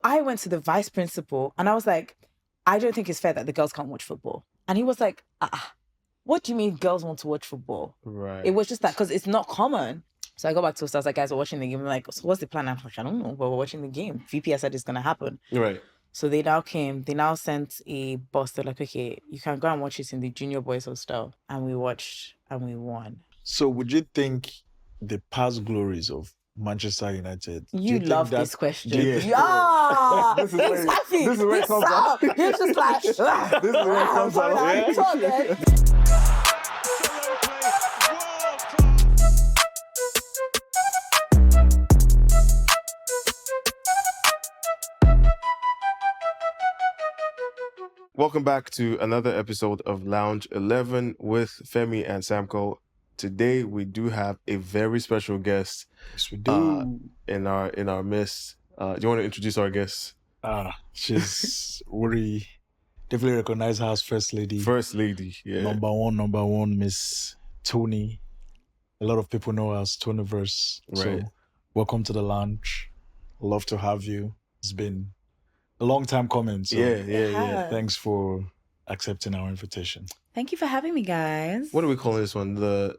I went to the vice principal and I was like, I don't think it's fair that the girls can't watch football. And he was like, what do you mean girls want to watch football? Right. It was just that because it's not common. So I go back to us, I was like, guys, we're watching the game. I'm like, so what's the plan? I'm like, I don't know, but we're watching the game. VP said it's going to happen. Right. So they now sent a bus. They're like, okay, you can go and watch it in the junior boys hostel. And we watched and we won. So would you think the past glories of Manchester United? You love this question. Yeah. He's happy. This is where it comes out. He's just like, This is where it comes out. Yeah. Welcome back to another episode of Lounge 11 with Femi and Samco. Today we do have a very special guest. Yes, we do. In our midst. Do you want to introduce our guest? She's we definitely recognize her as First Lady. First Lady, yeah. Number one, Miss Tony. A lot of people know her as Toniverse. Right. So welcome to the lounge. Love to have you. It's been a long time coming. So Yeah. thanks for accepting our invitation. Thank you for having me, guys. What are we calling this one?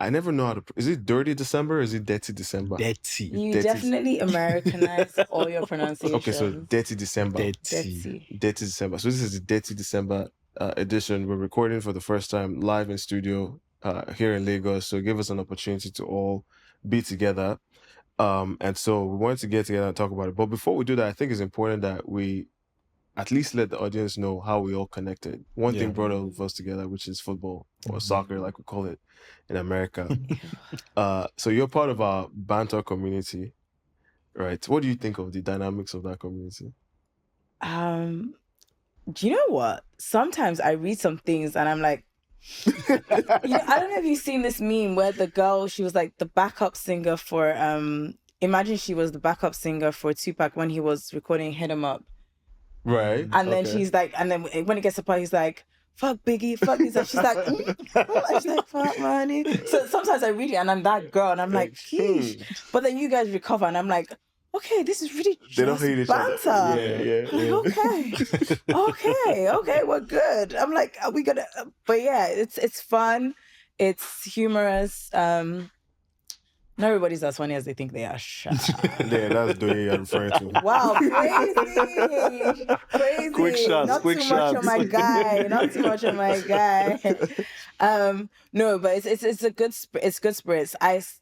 I never know how to. Is it Dirty December or is it Detty December? Detty. You Detty. definitely Americanize all your pronunciations. Okay, so Detty December. Detty. Detty December. So this is the Detty December edition. We're recording for the first time live in studio here in Lagos. So give us an opportunity to all be together. And so we wanted to get together and talk about it. But before we do that, I think it's important that we at least let the audience know how we all connected. One thing brought all of us together, which is football or soccer, like we call it in America. So you're part of our banter community, right? What do you think of the dynamics of that community? Do you know what? Sometimes I read some things and I'm like, I don't know if you've seen this meme where the girl, she was like the backup singer for imagine she was the backup singer for Tupac when he was recording Hit 'Em Up. Right. And then she's like, and then when it gets to part, he's like, fuck Biggie, fuck this. And she's like, she's like, fuck money. So sometimes I read it and I'm that girl and I'm like, sheesh. But then you guys recover and I'm like, okay, this is really They don't hate each banter. other. Yeah. Okay, we're good. I'm like, are we gonna? But yeah, it's fun, it's humorous. Not everybody's as funny as they think they are. Yeah, that's the way you're referring to. Wow, crazy. Quick shots, Not quick too shots. much on my guy. Not too much on my guy. No, but it's good spirits.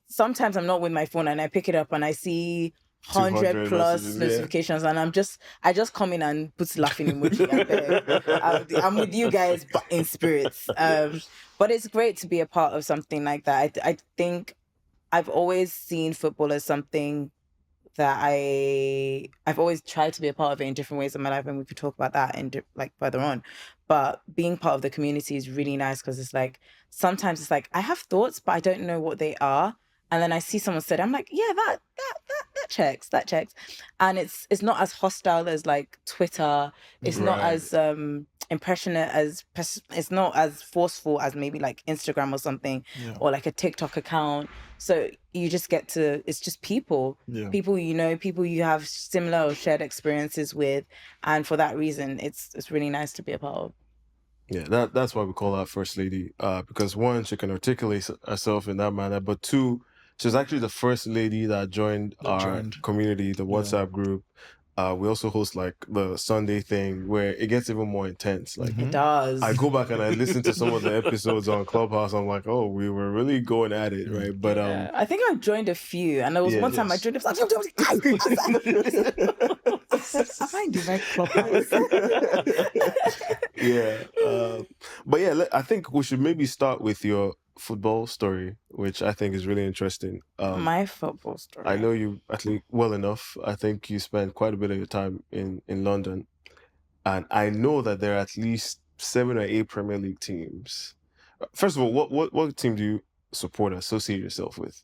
Sometimes I'm not with my phone and I pick it up and I see 100 plus messages, notifications and I just come in and put laughing emoji. I'm with you guys in spirits. But it's great to be a part of something like that. I think I've always seen football as something that I've always tried to be a part of it in different ways in my life, and we could talk about that and like further on. But being part of the community is really nice because it's like sometimes it's like I have thoughts but I don't know what they are, and then I see someone said, I'm like, yeah, that checks, and it's not as hostile as like Twitter. It's not as impressionate as it's not as forceful as maybe like Instagram or something or like a TikTok account. So you just get to, it's just people people people you have similar or shared experiences with, and for that reason it's really nice to be a part of. Yeah, that's why we call her First Lady, because one, she can articulate herself in that manner, but two, she's actually the first lady that joined our community, the WhatsApp group. We also host like the Sunday thing where it gets even more intense. Like It does. I go back and I listen to some of the episodes on Clubhouse. I'm like, oh, we were really going at it, right? But I think I've joined a few, and there was one time I joined. I find the right Clubhouse. But yeah, I think we should maybe start with your football story, which I think is really interesting. My football story. I know you at least well enough. I think you spent quite a bit of your time in London, and I know that there are at least 7 or 8 Premier League teams. First of all, what team do you support, associate yourself with?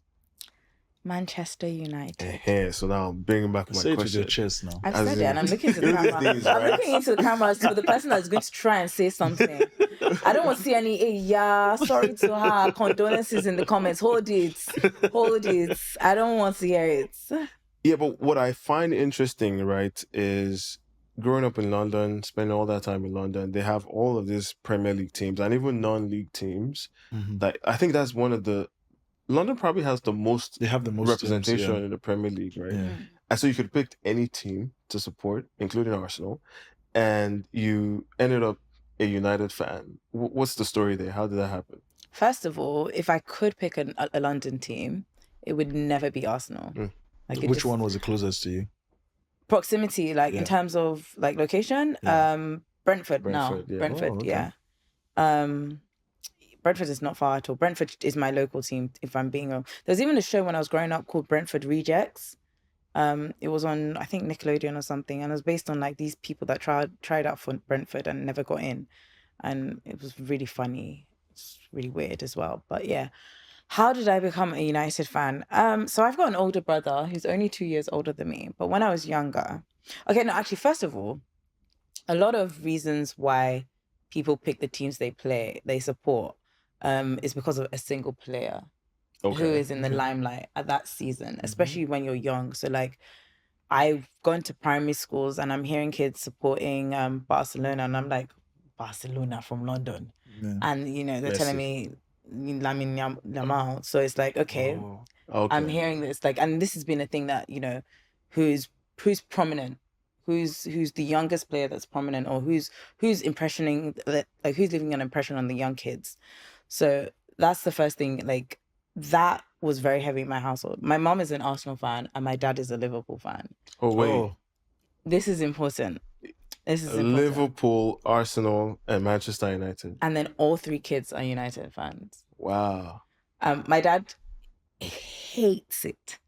Manchester United. Yeah, so now I'm bringing back my Say it with question. your chest now. I've said it and I'm looking into the camera. I'm looking into the camera to the person that's going to try and say something. I don't want to see any, sorry to her, condolences in the comments. Hold it. I don't want to hear it. Yeah, but what I find interesting, right, is growing up in London, spending all that time in London, they have all of these Premier League teams and even non-league teams. Mhm. That I think that's one of the London probably has the most They have the most representation teams, in the Premier League, right? yeah. And so you could pick any team to support, including Arsenal, and you ended up a United fan. What's the story there? How did that happen? First of all, if I could pick a London team, it would never be Arsenal. Mm. Like Which one was the closest to you? proximity, like Yeah. in terms of like location? Yeah. Brentford now. Brentford, yeah. Brentford, Oh, okay. yeah. Brentford is not far at all. Brentford is my local team, if I'm being real. There's even a show when I was growing up called Brentford Rejects. It was on, I think, Nickelodeon or something, and it was based on like these people that tried out for Brentford and never got in, and it was really funny. It's really weird as well, but yeah. How did I become a United fan? So I've got an older brother who's only 2 years older than me, but when I was younger, okay, no, actually, first of all, a lot of reasons why people pick the teams they support, is because of a single player who is in the limelight at that season, especially when you're young. So like, I've gone to primary schools and I'm hearing kids supporting Barcelona, and I'm like, Barcelona from London, Yeah. and you know they're telling me Lamine Yamal. So it's like, okay, Okay. I'm hearing this like, and this has been a thing that, you know, who's prominent, who's the youngest player that's prominent, or who's impressioning, like who's leaving an impression on the young kids. So that's the first thing. Like, that was very heavy in my household. My mom is an Arsenal fan and my dad is a Liverpool fan. Oh wait. Oh, This is important. This is important. Liverpool, Arsenal, and Manchester United. And then all three kids are United fans. Wow. My dad hates it.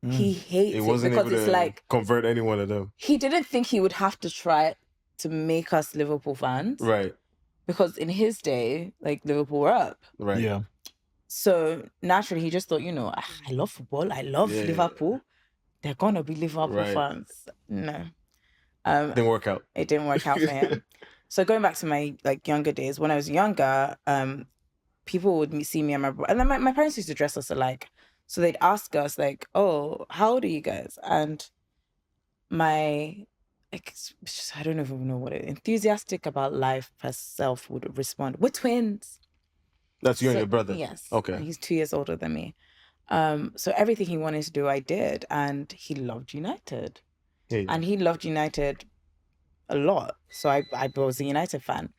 He hates It it wasn't because able it's to like, convert any one of them. he didn't think he would have to try to make us Liverpool fans. Right. Because in his day, like, Liverpool were up. Right. yeah. So naturally, he just thought, you know, I love football. I love Yeah. Liverpool. They're going to be Liverpool Right. fans. No. Didn't work out. It didn't work out for him. So going back to my like younger days, when I was younger, people would see me and my brother, and then my parents used to dress us alike. So they'd ask us like, "Oh, how old are you guys?" And my, like, I don't even know what it, enthusiastic about life herself would respond, "We're twins." That's you and So- your brother. Yes. Okay. He's 2 years older than me. So everything he wanted to do, I did, and he loved United. Hey. And he loved United a lot. So I was a United fan.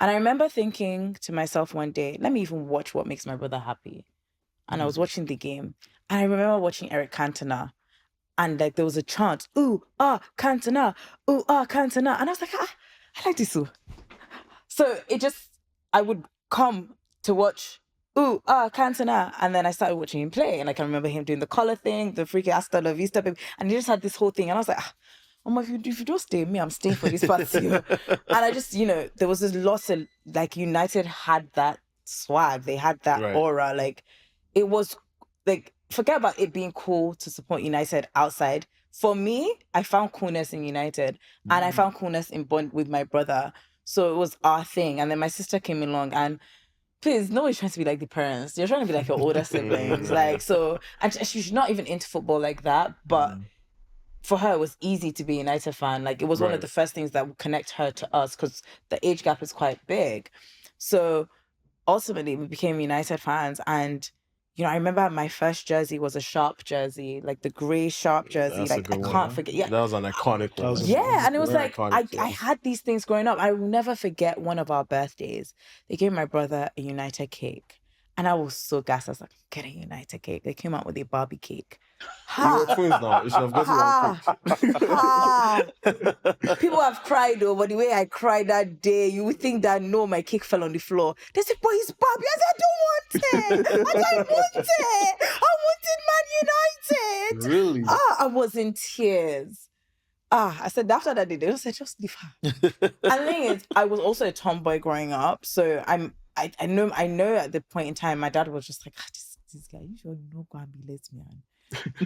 And I remember thinking to myself one day, let me even watch what makes my brother happy. And I was watching the game. And I remember watching Eric Cantona. And like there was a chant, ooh, ah, Cantona, ooh, ah, Cantona. And I was like, I like this. Ooh. So it just, I would come to watch, ooh, ah, Cantona. And then I started watching him play. And like I remember him doing the collar thing, the freaking Hasta La Vista, baby. And he just had this whole thing. And I was like, if you don't stay with me, I'm staying for this party. And I just, you know, there was this lots of, like, United had that swag. They had that Right. aura. Like, it was, like, forget about it being cool to support United outside. For me, I found coolness in United. And I found coolness in bond with my brother. So it was our thing. And then my sister came along, and please, nobody's trying to be like the parents. You're trying to be like your older siblings. Like, so, and she's not even into football like that, but for her, it was easy to be a United fan. Like, it was one of Right. the first things that would connect her to us, because the age gap is quite big. So ultimately, we became United fans. And, you know, I remember my first jersey was a Sharp jersey, like the grey Sharp jersey. That's a Like, I good one, can't huh? forget. Yeah. That was an iconic one. was- Yeah, and it was Very like, iconic, I yeah. had these things growing up. I will never forget one of our birthdays. They gave my brother a United cake. And I was so gassed. I was like, get a United cake. They came out with a Barbie cake. You were twins now. You should have gotten one cake. People have cried though, but the way I cried that day, you would think that no, my cake fell on the floor. They said, boy, it's Barbie. I said, I don't want it. I don't want it. I wanted Man United. Really? I was in tears. I said, after that day, they just said, just leave her. And the thing is, I was also a tomboy growing up. So I know at the point in time, my dad was just like, this guy, you should not go and be lesbian.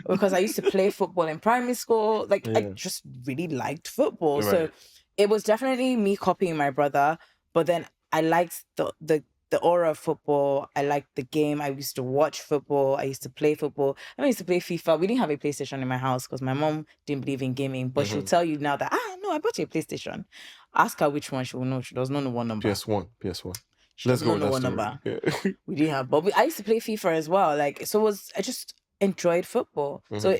Because I used to play football in primary school. Like, I Yeah. just really liked football. Right. So it was definitely me copying my brother. But then I liked the the aura of football. I liked the game. I used to watch football. I used to play football. I used to play FIFA. We didn't have a PlayStation in my house because my mom didn't believe in gaming. But she'll tell you now that, no, I bought you a PlayStation. Ask her which one, she will know. She does not know what number. PS1. She Let's does go not with know that what story. number. Yeah. We didn't have, but I used to play FIFA as well. Like, so I just enjoyed football. So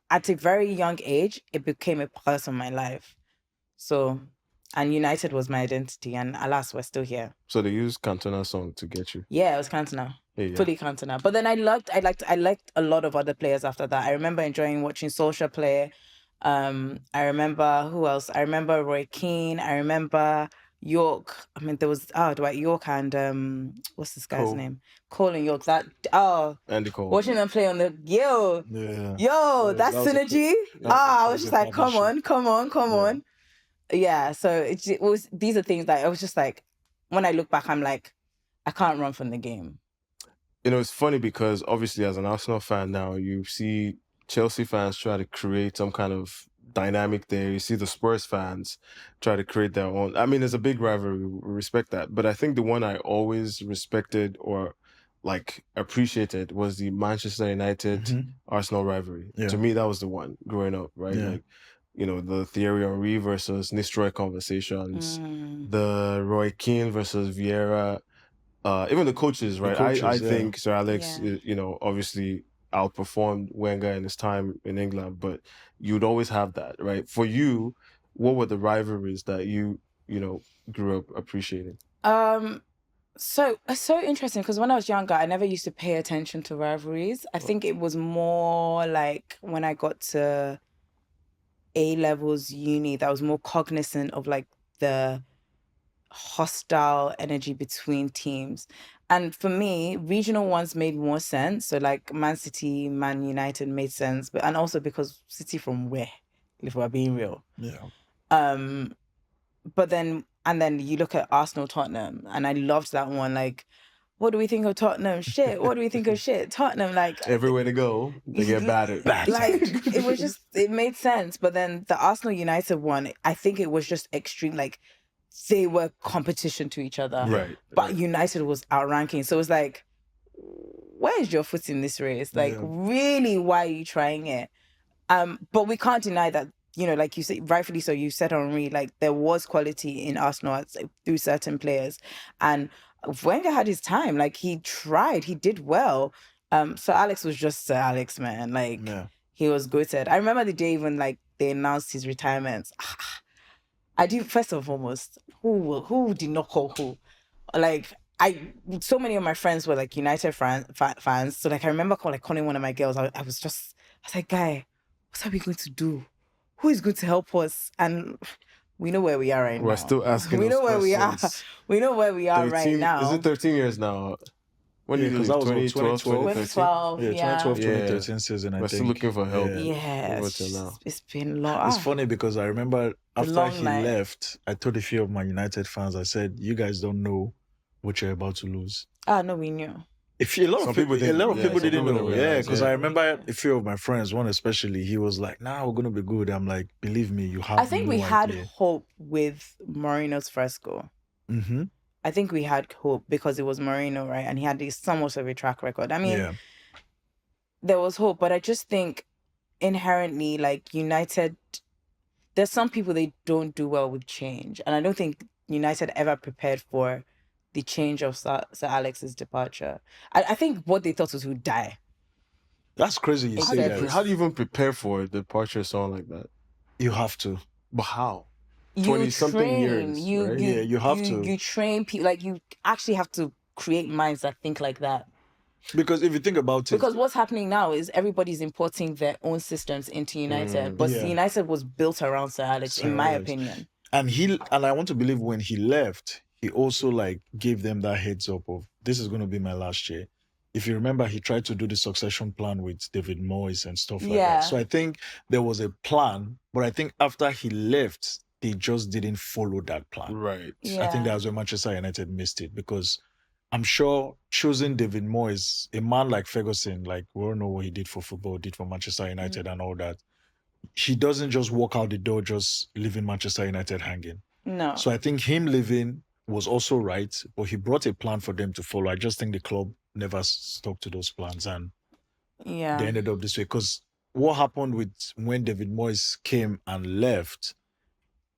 at a very young age, it became a part of my life. So, and United was my identity, and alas, we're still here. So they used Cantona song to get you. Yeah, it was Cantona. Yeah. Fully Cantona. But then I liked a lot of other players after that. I remember enjoying watching Solskjaer play. I remember who else? I remember Roy Keane. I remember York. I mean, there was Dwight York and what's this guy's Cole. name? Cole and York. Andy Cole. Watching them play on the Yeah, that synergy. I was just like, come on. Yeah, so it was. These are things that I was just like, when I look back, I'm like, I can't run from the game. You know, it's funny because obviously as an Arsenal fan now, you see Chelsea fans try to create some kind of dynamic there. You see the Spurs fans try to create their own. I mean, there's a big rivalry. We respect that. But I think the one I always respected or like appreciated was the Manchester United Arsenal rivalry. Yeah. To me, that was the one growing up, right? Yeah. Like, you know, the Thierry Henry versus Nistelrooy conversations, the Roy Keane versus Vieira. Even the coaches, right? I think Sir Alex, you know, obviously outperformed Wenger in his time in England, but you'd always have that, right? For you, what were the rivalries that you know, grew up appreciating? So it's so interesting because when I was younger, I never used to pay attention to rivalries. I think it was more like when I got to A levels uni that I was more cognizant of like the hostile energy between teams. And for me, regional ones made more sense. So like Man City, Man United made sense, but and also because City from where, if we're being real. Yeah. But then you look at Arsenal Tottenham, and I loved that one. Like, what do we think of Tottenham? Shit. What do we think of shit? Tottenham, like everywhere they go, they get battered. Like it was just, it made sense. But then the Arsenal United one, I think it was just extreme. Like they were competition to each other, right? But United was outranking. So it was like, where is your foot in this race? Like, really, why are you trying it? But we can't deny that, you know, like you said, rightfully so, you said, Henri, like there was quality in Arsenal through certain players. And Wenger had his time. Like he tried, he did well. So Alex was just Sir Alex, man. Like he was goated. I remember the day when like they announced his retirement. I do, first and foremost, who did not call who? Like so many of my friends were like United fans. So like I remember calling one of my girls. I was like, guy, what are we going to do? Who is going to help us? And we know where we are right now. We're still asking. We know where questions. we are. We know where we are 13, right now. Is it 13 years now? When did you leave? 2012, 2012, 2012, 2013 season, I think. We're still looking for help. Yeah, it's been long. It's funny because I remember after he left, I told a few of my United fans, I said, you guys don't know what you're about to lose. No, we knew. A lot of people didn't know. Yeah, because I remember a few of my friends, one especially, he was like, nah, we're going to be good. I'm like, believe me, you have I think we had hope with Mourinho's first goal. Mm-hmm. I think we had hope because it was Mourinho, right? And he had somewhat of a track record. I mean, there was hope, but I just think inherently, like United, there's some people, they don't do well with change. And I don't think United ever prepared for the change of Sir Alex's departure. I think what they thought was he would die. That's crazy you say that. How do you even prepare for a departure of someone like that? You have to. But how? You 20-something years, right? You have to. You train people, like you actually have to create minds that think like that. Because if you think about it... Because what's happening now is everybody's importing their own systems into United. But United was built around Sir Alex, in my opinion. And I want to believe when he left, he also like gave them that heads up of, this is going to be my last year. If you remember, he tried to do the succession plan with David Moyes and stuff like that. So I think there was a plan, but I think after he left, they just didn't follow that plan. Right. I think that's where Manchester United missed it, because I'm sure choosing David Moyes, a man like Ferguson, like we all know what he did for football, did for Manchester United and all that. He doesn't just walk out the door, just leaving Manchester United hanging. No. So I think him leaving was also right, but he brought a plan for them to follow. I just think the club never stuck to those plans, and they ended up this way. Because what happened with when David Moyes came and left,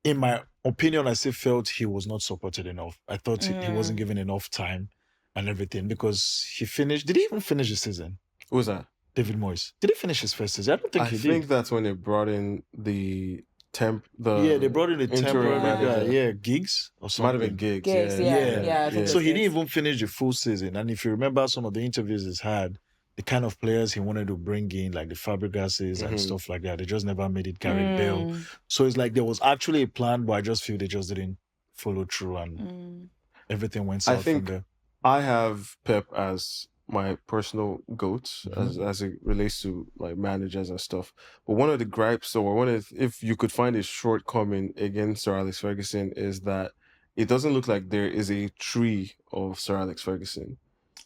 in my opinion, I still felt he was not supported enough. I thought he wasn't given enough time and everything, because he finished. Did he even finish the season? Who was that? David Moyes. Did he finish his first season? I don't think he did. I think that's when they brought in the they brought in a temporary manager. guy, Giggs or something. Might have been Giggs. Yeah. So he didn't even finish the full season. And if you remember some of the interviews he's had, the kind of players he wanted to bring in, like the Fabregases and stuff like that, they just never made it. Gareth Bale. So it's like there was actually a plan, but I just feel they just didn't follow through, and everything went south from there. I have Pep as my personal goat as it relates to like managers and stuff. But one of the gripes, or if you could find a shortcoming against Sir Alex Ferguson, is that it doesn't look like there is a tree of Sir Alex Ferguson.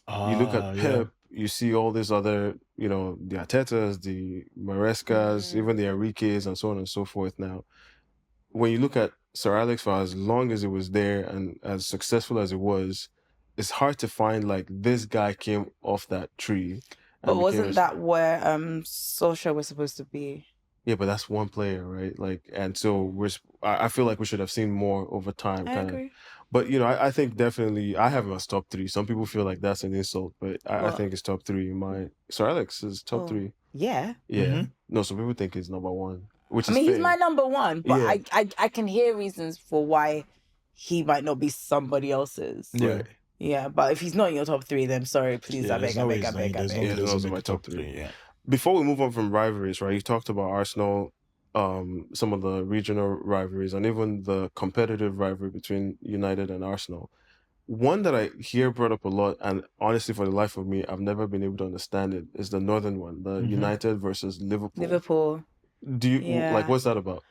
You look at Pep, you see all these other, the Artetas, the Marescas, even the Enriques, and so on and so forth. Now, when you look at Sir Alex, for as long as it was there and as successful as it was, it's hard to find like this guy came off that tree. But wasn't that where Solskjaer was supposed to be? Yeah, but that's one player, right? Like, and so I feel like we should have seen more over time. I agree. But I think definitely I have him as top 3. Some people feel like that's an insult, but I think it's top 3. Sir Alex is top 3. Yeah. Yeah. No, some people think he's number 1. Which he's my number 1, but I can hear reasons for why he might not be somebody else's. Yeah. Right. Yeah, but if he's not in your top 3, then sorry, please, I beg. Those are my top 3. Yeah. Before we move on from rivalries, right? You talked about Arsenal, some of the regional rivalries, and even the competitive rivalry between United and Arsenal. One that I hear brought up a lot, and honestly, for the life of me, I've never been able to understand it, is the northern one, the United versus Liverpool. Do you like, what's that about?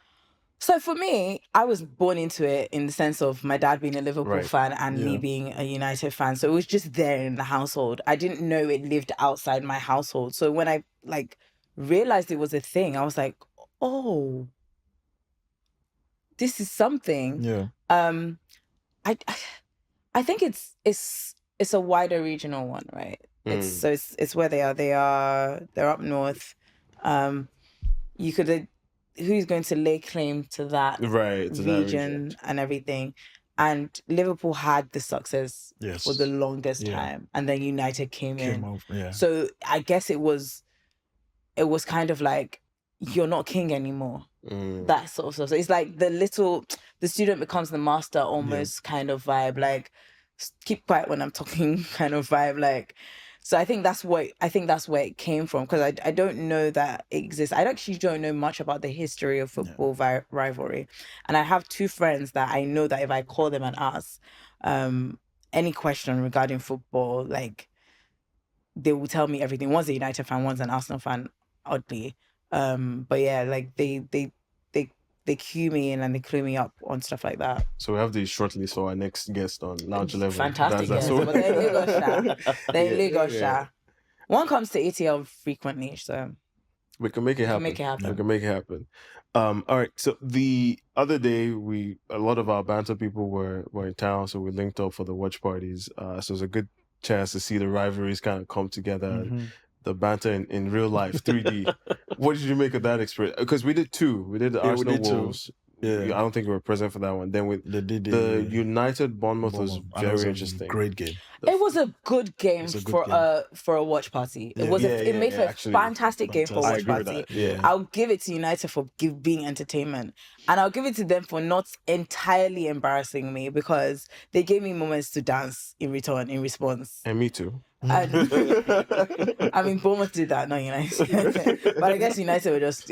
So for me, I was born into it in the sense of my dad being a Liverpool fan and me being a United fan. So it was just there in the household. I didn't know it lived outside my household. So when I realized it was a thing, I was like, oh, this is something. Yeah. I think it's a wider regional one, right? It's where they are. They're up north. You could. Who's going to lay claim to that region and everything? And Liverpool had the success for the longest time, and then United came in. So I guess it was kind of like, you're not king anymore. That sort of stuff. So it's like the student becomes the master almost kind of vibe. Like, keep quiet when I'm talking kind of vibe. Like. So I think that's where it came from, because I don't know that it exists. I actually don't know much about the history of football rivalry, and I have 2 friends that I know that if I call them and ask any question regarding football, like, they will tell me everything. One's a United fan, one's an Arsenal fan, oddly. But yeah, like they cue me in and they clue me up on stuff like that. So we have the shortlist for our next guest on Lounge 11. Fantastic guest. But they're Lagos. One comes to ATL frequently, so we can make it happen. We can make it happen. All right. So the other day, a lot of our banter people were in town, so we linked up for the watch parties. So it was a good chance to see the rivalries kind of come together. And the banter in real life, 3D. What did you make of that experience? Because we did 2. We did the Arsenal Wolves. Yeah. I don't think we were present for that one. Then with the United Bournemouth was very interesting. Great game. It was a good game for a watch party. It was it made for a fantastic game for a watch party. Yeah. I'll give it to United for being entertainment, and I'll give it to them for not entirely embarrassing me, because they gave me moments to dance in response. And me too. I mean, Bournemouth did that, not United, but I guess United were just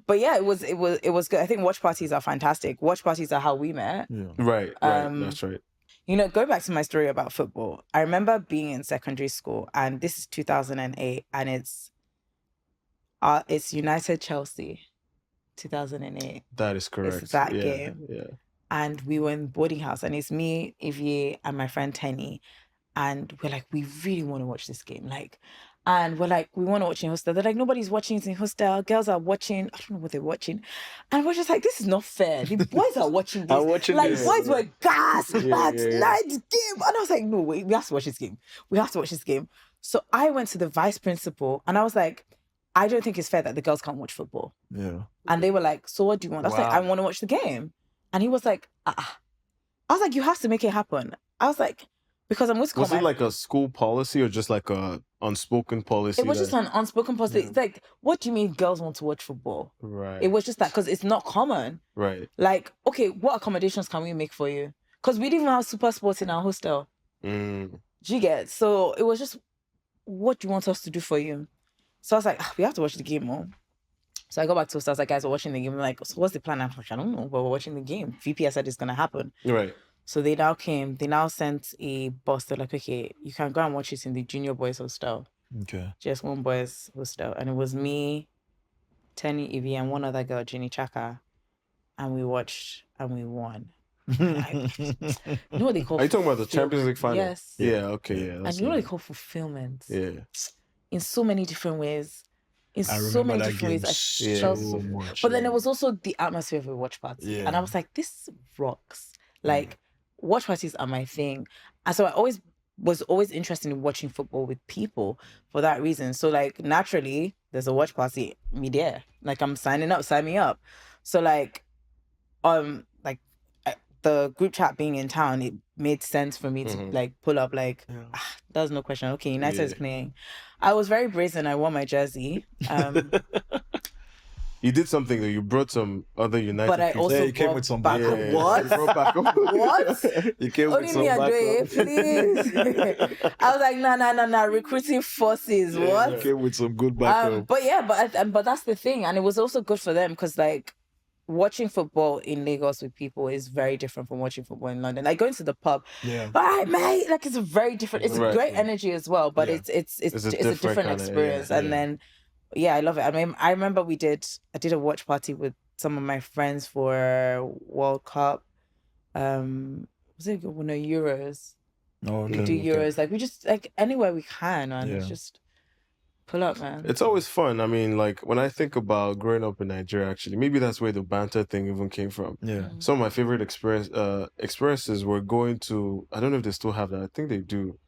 but yeah, it was good. I think watch parties are fantastic. Watch parties are how we met. Yeah. Right. That's right. Go back to my story about football. I remember being in secondary school, and this is 2008, and it's United Chelsea, 2008. That is correct. It's that game. Yeah. And we were in boarding house, and it's me, Ivie, and my friend Tenny, and we're like, we really want to watch this game. Like, And we're like, we want to watch in hostel. They're like, nobody's watching it in hostel. Girls are watching. I don't know what they're watching. And we're just like, this is not fair. The boys are watching this. I'm watching like, this. boys were gas. Yeah, Night game. And I was like, no, wait, we have to watch this game. We have to watch this game. So I went to the vice principal and I was like, I don't think it's fair that the girls can't watch football. Yeah. And they were like, so what do you want? I was like, I want to watch the game. And he was like, I was like, you have to make it happen. I was like, because I'm with Was it like a school policy or just like a unspoken policy? It was just an unspoken policy. Yeah. It's like, what do you mean girls want to watch football? Right. It was just that because it's not common. Right. Like, okay, what accommodations can we make for you? Because we didn't even have super sports in our hostel. Mm. Do you get? So it was just, what do you want us to do for you? So I was like, we have to watch the game more. So I go back to hostel. I was like, guys, we're watching the game. I'm like, so what's the plan? I'm like, I don't know, but we're watching the game. VP said it's gonna happen. Right. So they now came. They now sent a bus. They're like, okay, you can go and watch it in the junior boys hostel. Okay. Just one boys hostel. And it was me, Tenny, Evie, and one other girl, Jenny Chaka. And we watched and we won. You know what they call Are you talking about the Champions League final? Yes. Yeah, okay, yeah. And you know what they call fulfillment? Yeah. In so many different ways. In I so remember many that different game ways. I so felt much. But then it was also the atmosphere of a watch party. Yeah. And I was like, this rocks. Like, watch parties are my thing. And so I was always interested in watching football with people for that reason. So like naturally, there's a watch party, me there. Like I'm signing up, sign me up. So like the group chat being in town, it made sense for me to like pull up like there's no question. Okay, United is playing. I was very brazen. I wore my jersey. You did something though. You brought some other United But I people. also you came with some backup. backup. What? You brought backup. What? You came with Only some me and Joey, backup. please. I was like, nah. Recruiting forces. You What? came with some good backup. But that's the thing, and it was also good for them because like watching football in Lagos with people is very different from watching football in London. Like going to the pub, Yeah. all right, mate. Like it's a very different. It's Right. a great energy as well, but Yeah. it's a different kinda, experience. yeah, And then I love it. I mean, I remember I did a watch party with some of my friends for World Cup. Was it Euros? Oh, We do Euros. Like we just like anywhere we can, and it's Yeah. just pull up, man. It's always fun. I mean, like when I think about growing up in Nigeria, actually, maybe that's where the banter thing even came from. Yeah. Some of my favorite experiences were going to, I don't know if they still have that. I think they do.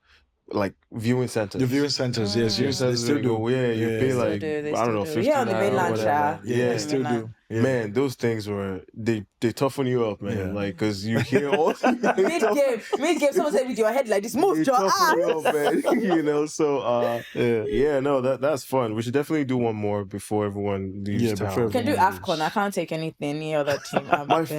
Like viewing centers. The viewing centers, yes, Viewing yes. They centers, still you go, do. yeah, you pay They like, still I don't do. know, 15 Yeah, on the mainland, Yeah, yeah, they on still the do. Yeah. Man, those things were they toughen you up, man. Yeah. Like because you hear all Mid game, someone said with your head like this, move they your toughen you ass. up, man. You know, so Yeah. no, that's fun. We should definitely do one more before everyone leaves Yeah, town. before You can do everyone AFCON. I can't take any other team.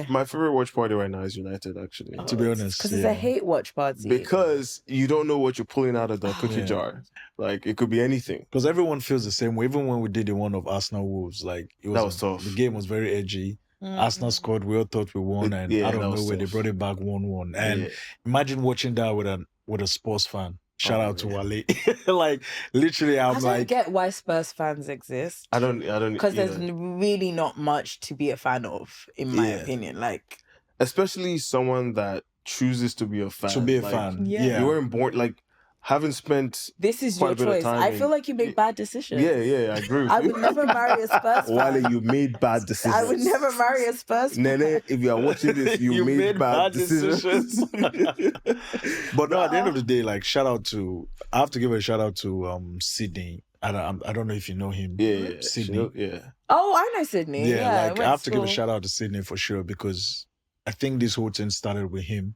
My favorite watch party right now is United, actually. To be honest, because it's a hate watch party. Because you don't know what you're pulling out of the cookie Yeah. jar. Like it could be anything. Because everyone feels the same way. Even when we did the one of Arsenal Wolves, like That was tough. The game was very edgy. Arsenal scored. We all thought we won, and Yeah, I don't that know was where they tough. brought it back 1-1. And Yeah. imagine watching that with a sports fan. Shout Oh, out to man. Wale. Like literally, I I'm don't like, get why Spurs fans exist. I don't Because there's either. really not much to be a fan of, in my Yeah. opinion. Like, Especially someone that chooses to be a fan. to be a Like, fan. Yeah. Yeah. You weren't born like having spent this is quite your a bit of choice. time I in- feel like you make bad decisions. Yeah, I agree with I you. would never marry a Spurs fan. Wale, you made bad decisions. I would never marry a Spurs fan. Nene, if you are watching this, you made bad decisions. But no, at the end of the day, like I have to give a shout out to Sydney. I don't know if you know him. yeah, Sydney. yeah. Oh, I know Sydney. Yeah, I like went I have to give a school. shout out to Sydney for sure because I think this whole thing started with him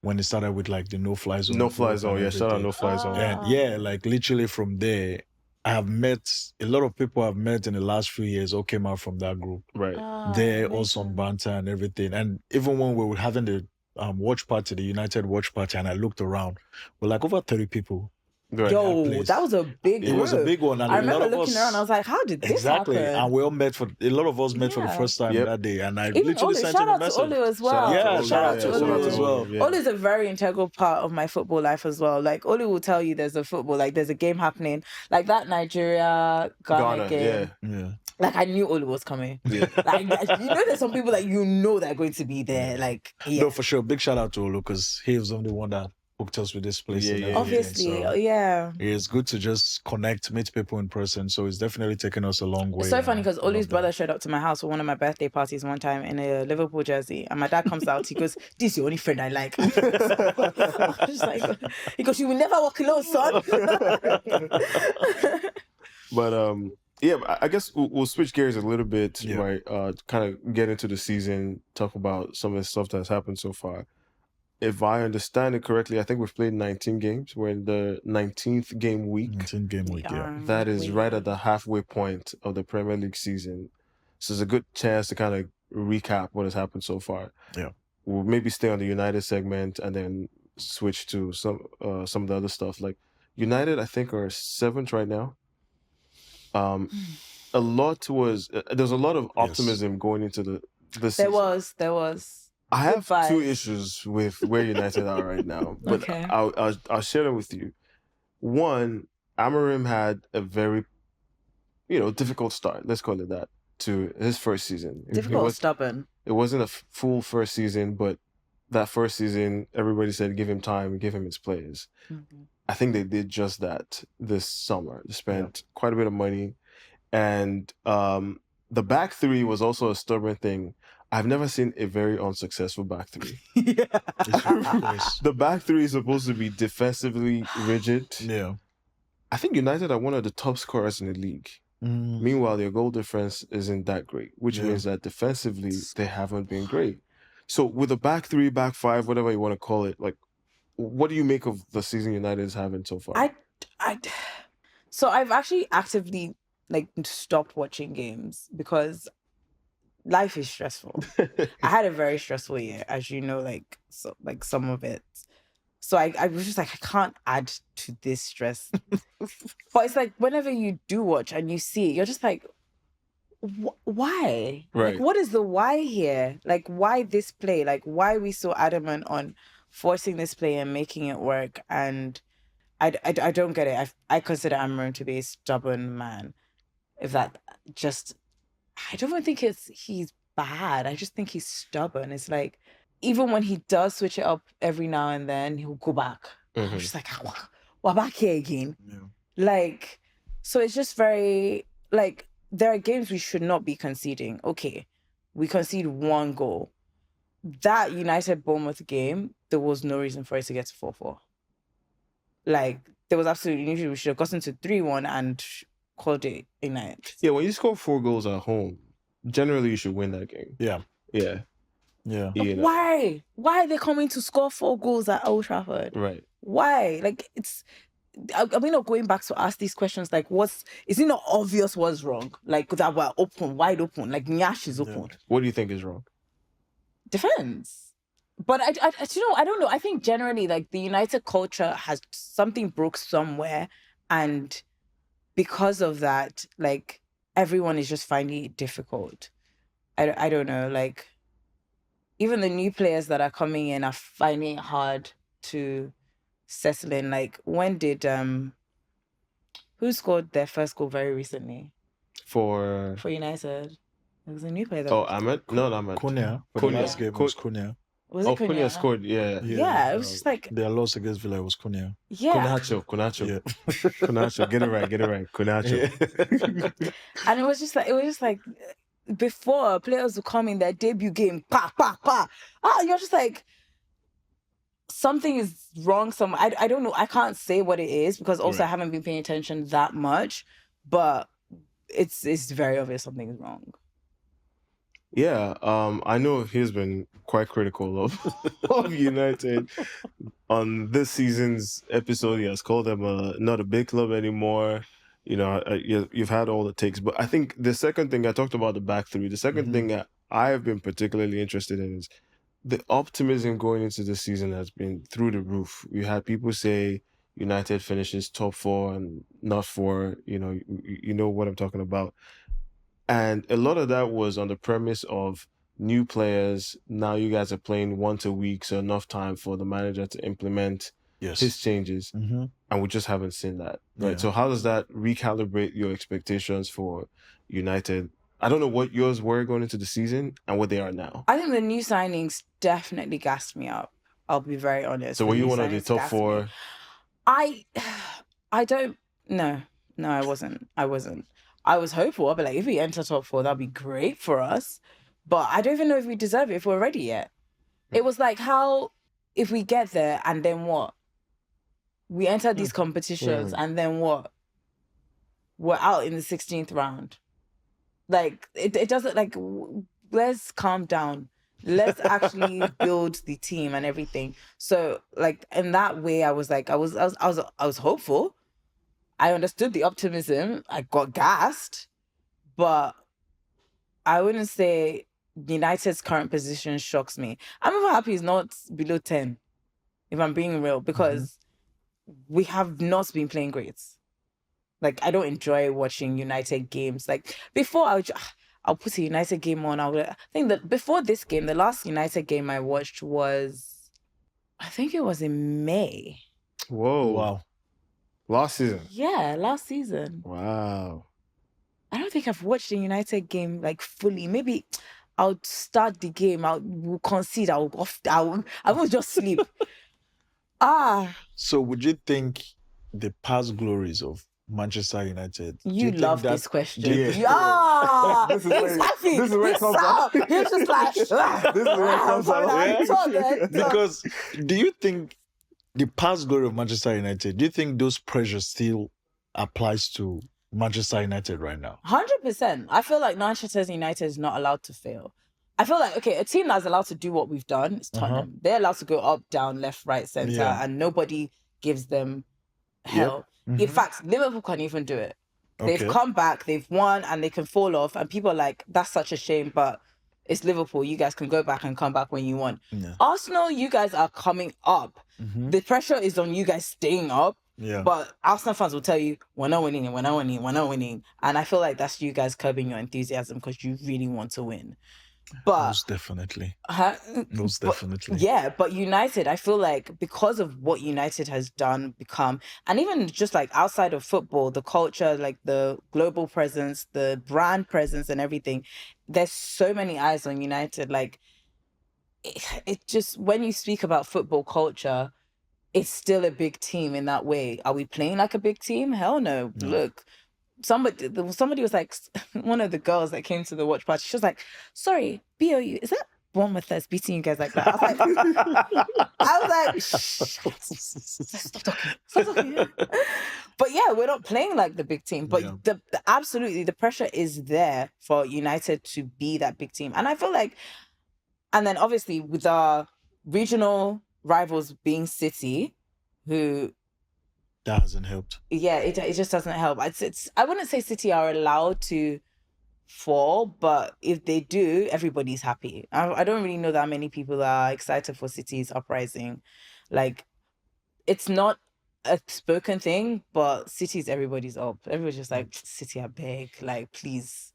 when it started with like the no-fly zone. No fly zone. and Yeah, shout out everything. no fly zone. And yeah, like literally from there, I have met a lot of people I've met in the last few years all came out from that group. Right. There, also on banter and everything. And even when we were having the watch party, the United watch party, and I looked around, we're like over 30 people. Right. Yo, place. that was a big It was a group. big one. And I a lot remember of looking us, around. I was like, "How did this exactly. happen?" And we all met a lot of us met for the Yeah. first time Yep. that day. And I Even literally Olu, sent shout him a out to message. Olu as well. Yeah, shout out to Olu as well. Yeah. Olu is a very integral part of my football life as well. Like Olu will tell you there's a football, like there's a game happening, like that Nigeria Ghana game. Yeah. Like I knew Olu was coming. Yeah. Like you know, there's some people that you know they're going to be there. Like yeah, No, for sure. Big shout out to Olu because he was the only one that hooked us with this place Yeah, and yeah, everything. Obviously, So yeah. it's good to just connect, meet people in person. So it's definitely taken us a long way. It's so funny because I love Olu's that. brother showed up to my house for one of my birthday parties one time in a Liverpool jersey, and my dad comes out. He goes, "This is the only friend I like." I was just like, he goes, "You will never walk alone, son." But yeah, I guess we'll switch gears a little bit, Yeah. right? Kind of get into the season, talk about some of the stuff that's happened so far. If I understand it correctly, I think we've played 19 games. We're in the 19th game week. 19 game week, yeah. That is right at the halfway point of the Premier League season. So it's a good chance to kind of recap what has happened so far. Yeah. We'll maybe stay on the United segment and then switch to some of the other stuff. Like United, I think, are 7th right now. A lot was there's a lot of optimism going into the There was. I have Good two vibes. issues with where United are right now, but Okay. I'll share them with you. One, Amorim had a very difficult start. Let's call it that to his first season. Difficult or stubborn? It wasn't a full first season, but that first season, everybody said give him time, give him his players. Mm-hmm. I think they did just that this summer. They spent quite a bit of money. And the back three was also a stubborn thing. I've never seen a very unsuccessful back three. Yeah. The back three is supposed to be defensively rigid. Yeah. I think United are one of the top scorers in the league. Meanwhile, their goal difference isn't that great, which means that defensively they haven't been great. So with a back three, back five, whatever you want to call it, like, what do you make of the season United is having so far? So I've actually actively stopped watching games because life is stressful. I had a very stressful year, as you know, some of it. So I was just like, I can't add to this stress. But it's like whenever you do watch and you see it, you're just like, why? Right. Like, what is the why here? Like, why this play? Like, why are we so adamant on forcing this play and making it work? And I don't get it. I consider Amorim to be a stubborn man. I don't even think he's bad. I just think he's stubborn. It's like, even when he does switch it up every now and then, he'll go back. I'm just like, we're back here again. Yeah. So it's just very, there are games we should not be conceding. Okay, we concede one goal. That United Bournemouth game, there was no reason for it to get to 4-4. There was absolutely, we should have gotten to 3-1 and called it a night. Yeah, when you score 4 goals at home, generally you should win that game. Yeah. Yeah. Yeah. Why? Why are they coming to score 4 goals at Old Trafford? Right. Why? Are we not going back to ask these questions? Is it not obvious what's wrong? That we're open, wide open, Nyash is open. Yeah. What do you think is wrong? Defense. But I don't know. I think generally, the United culture has something broke somewhere, and because of that, everyone is just finding it difficult. I don't know. Even the new players that are coming in are finding it hard to settle in. When did who scored their first goal very recently? For United. There was a new player. Ahmed? No, not Ahmed. Cunha. For the last game was Cunha. Was it Cunha scored, yeah. Yeah, it was just their loss against Villa was Cunha. Yeah. Cunacho. Yeah. Cunacho. Get it right. Cunacho. Yeah. And it was just like before players would come in their debut game, you're just like, something is wrong. I don't know. I can't say what it is because also I haven't been paying attention that much, but it's very obvious something is wrong. Yeah, I know he's been quite critical of United. On this season's episode, he has called them not a big club anymore. You've had all the takes. But I think the second thing, I talked about the back three. The second thing that I have been particularly interested in is the optimism going into the season has been through the roof. We had people say United finishes top 4 and not 4. You know what I'm talking about. And a lot of that was on the premise of new players. Now you guys are playing once a week, so enough time for the manager to implement his changes. And we just haven't seen that. Right. Yeah. So how does that recalibrate your expectations for United? I don't know what yours were going into the season and what they are now. I think the new signings definitely gassed me up. I'll be very honest. So were you one of the signings top gassed me. 4? I don't. No, I wasn't. I was hopeful. I'd be like, if we enter top 4, that'd be great for us. But I don't even know if we deserve it if we're ready yet. It was like, how if we get there and then what? We enter these competitions and then what? We're out in the 16th round. Like, it doesn't, like, let's calm down. Let's actually build the team and everything. So, like, in that way, I was like, I was hopeful. I understood the optimism. I got gassed, but I wouldn't say United's current position shocks me. I'm even happy it's not below 10, if I'm being real, because we have not been playing great. Like, I don't enjoy watching United games. Like, before, I'll put a United game on. I think that before this game, the last United game I watched was, I think it was in May. Whoa. Wow. Last season? Yeah, last season. Wow. I don't think I've watched a United game, like, fully. Maybe I'll start the game, we'll concede, I will just sleep. So would you think the past glories of Manchester United? You love this question. This is Exactly. where it comes out. You're just like, This is where it comes out. Because do you think the past glory of Manchester United, do you think those pressures still applies to Manchester United right now? 100%. I feel like Manchester United is not allowed to fail. I feel like, okay, a team that's allowed to do what we've done is Tottenham. They're allowed to go up, down, left, right, centre, and nobody gives them hell. In fact, Liverpool can't even do it. They've come back, they've won, and they can fall off, and people are like, that's such a shame, but it's Liverpool. You guys can go back and come back when you want. Yeah. Arsenal, you guys are coming up. The pressure is on you guys staying up. Yeah. But Arsenal fans will tell you, we're not winning. And I feel like that's you guys curbing your enthusiasm because you really want to win. But most definitely. But United, I feel like because of what United has become, and even just like outside of football, the culture, like the global presence, the brand presence and everything, there's so many eyes on United. Like, it just, when you speak about football culture, it's still a big team in that way. Are we playing like a big team? Hell no. Look, somebody was like, one of the girls that came to the watch party, she was like, sorry, BOU, is that Bournemouth that's beating you guys like that? I was like, stop talking. But yeah, we're not playing like the big team. But absolutely, the pressure is there for United to be that big team. And I feel like, and then obviously with our regional rivals being City, who... that hasn't helped. Yeah, it just doesn't help. I wouldn't say City are allowed to fall, but if they do, everybody's happy. I don't really know that many people are excited for City's uprising. Like, it's not a spoken thing, but City's everybody's up. Everybody's just like, City are big. Like, please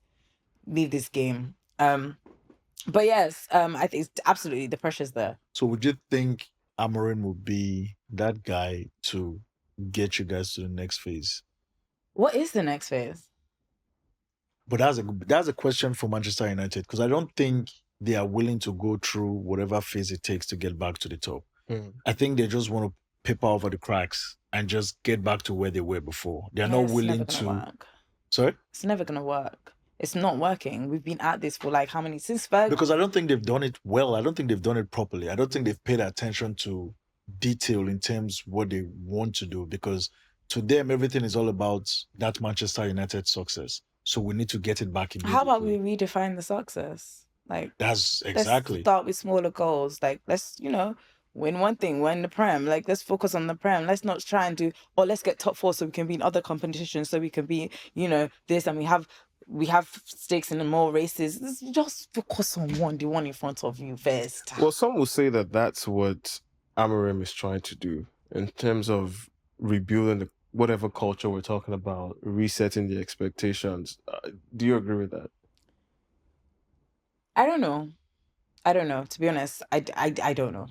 leave this game. But yes, I think absolutely the pressure's there. So would you think Amorim would be that guy to get you guys to the next phase? What is the next phase? But that's a question for Manchester United, because I don't think they are willing to go through whatever phase it takes to get back to the top. I think they just want to paper over the cracks and just get back to where they were before. They're not willing to work. Sorry? It's never gonna work. It's not working. We've been at this for like how many since Ferg? Because I don't think they've done it well. I don't think they've done it properly. I don't think they've paid attention to detail in terms of what they want to do, because to them everything is all about that Manchester United success. So we need to get it back immediately. How about we redefine the success? Like, that's exactly. Let's start with smaller goals. Like, let's, win one thing, win the Prem. Like, let's focus on the Prem. Let's not try and do, let's get top 4 so we can be in other competitions, so we can be, this, and we have stakes in more races. Let's just focus on the one in front of you first. Well, some will say that that's what Amorim is trying to do in terms of rebuilding whatever culture we're talking about, resetting the expectations. Do you agree with that? I don't know. To be honest, I don't know.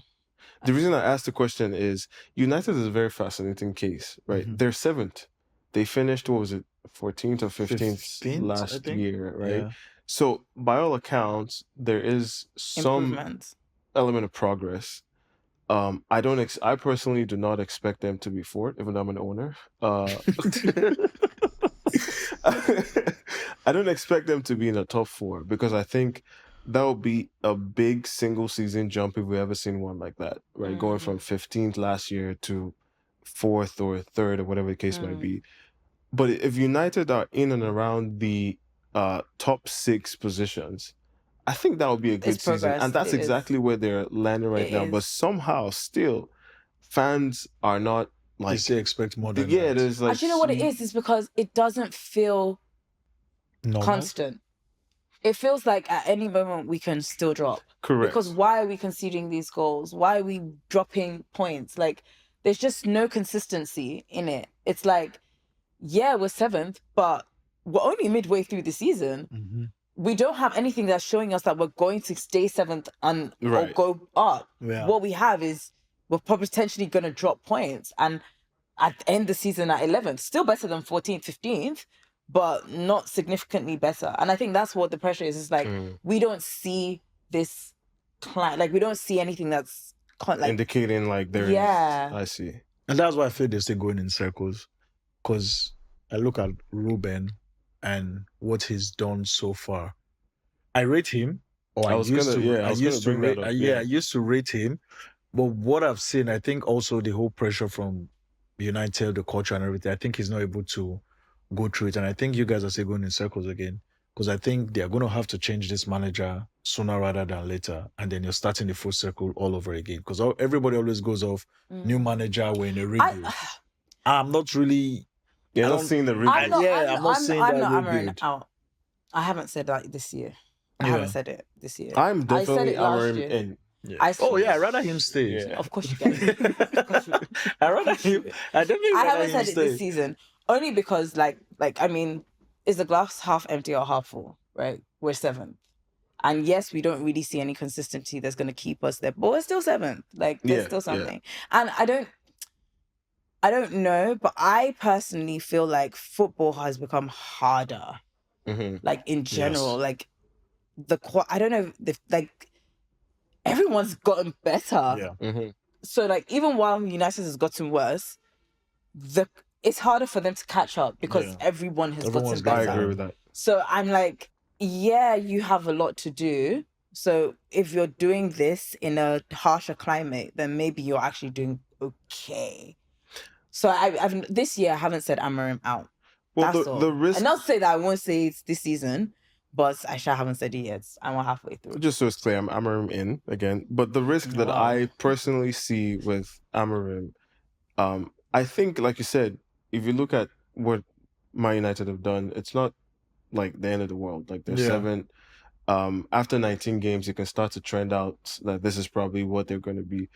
The reason I asked the question is United is a very fascinating case, right? They're 7th. They finished, 14th or 15th last year, right? Yeah. So by all accounts, there is some element of progress. I personally do not expect them to be fourth, even though I'm an owner. I don't expect them to be in the top four because I think that would be a big single season jump if we ever seen one like that, right? Going from 15th last year to fourth or third or whatever the case might be. But if United are in and around the top 6 positions, I think that would be a good season. And that's exactly where they're landing right now. But somehow still fans are not like they still expect more than yeah, that. there's like you know what it is? It's because it doesn't feel constant. It feels like at any moment we can still drop. Correct. Because why are we conceding these goals? Why are we dropping points? Like, there's just no consistency in it. It's like, yeah, we're 7th, but we're only midway through the season. Mm-hmm. We don't have anything that's showing us that we're going to stay 7th or go up. Yeah. What we have is we're potentially going to drop points and end the season at 11th. Still better than 14th, 15th, but not significantly better. And I think that's what the pressure is. It's like, we don't see this like, we don't see anything that's like indicating like there is. I see. And that's why I feel they're still going in circles. Because I look at Ruben and what he's done so far. I rate him. I used to rate him. But what I've seen, I think also the whole pressure from United, the culture and everything, I think he's not able to go through it. And I think you guys are still going in circles again. Because I think they're going to have to change this manager sooner rather than later. And then you're starting the full circle all over again. Because everybody always goes off, new manager, we're in a review. I'm not really... You're not seeing the review. I'm not Amarin out. I haven't said that this year. I haven't said it this year. I'm definitely Amarin in. Yeah. I'd rather him stay. Yeah. Of course you can. I'd rather him. I haven't said it this season. Only because, I mean, is the glass half empty or half full, right? We're 7th. And yes, we don't really see any consistency that's going to keep us there. But we're still 7th. Like, there's still something. Yeah. And I don't know, but I personally feel like football has become harder. Mm-hmm. Like, in general. Yes. Like, I don't know, everyone's gotten better. Yeah. Mm-hmm. So, like, even while United has gotten worse, it's harder for them to catch up because everyone has gotten better. I agree with that. So I'm like, yeah, you have a lot to do. So if you're doing this in a harsher climate, then maybe you're actually doing okay. So I've this year I haven't said Amarim out. Well, that's all. The risk... And not to say that I won't say it's this season, but I haven't said it yet. I'm halfway through. Just so it's clear, I'm Amarim in again. But the risk that I personally see with Amarim, I think, like you said, if you look at what Man United have done, it's not like the end of the world. Like they're 7th. After 19 games, you can start to trend out that this is probably what they're going to be.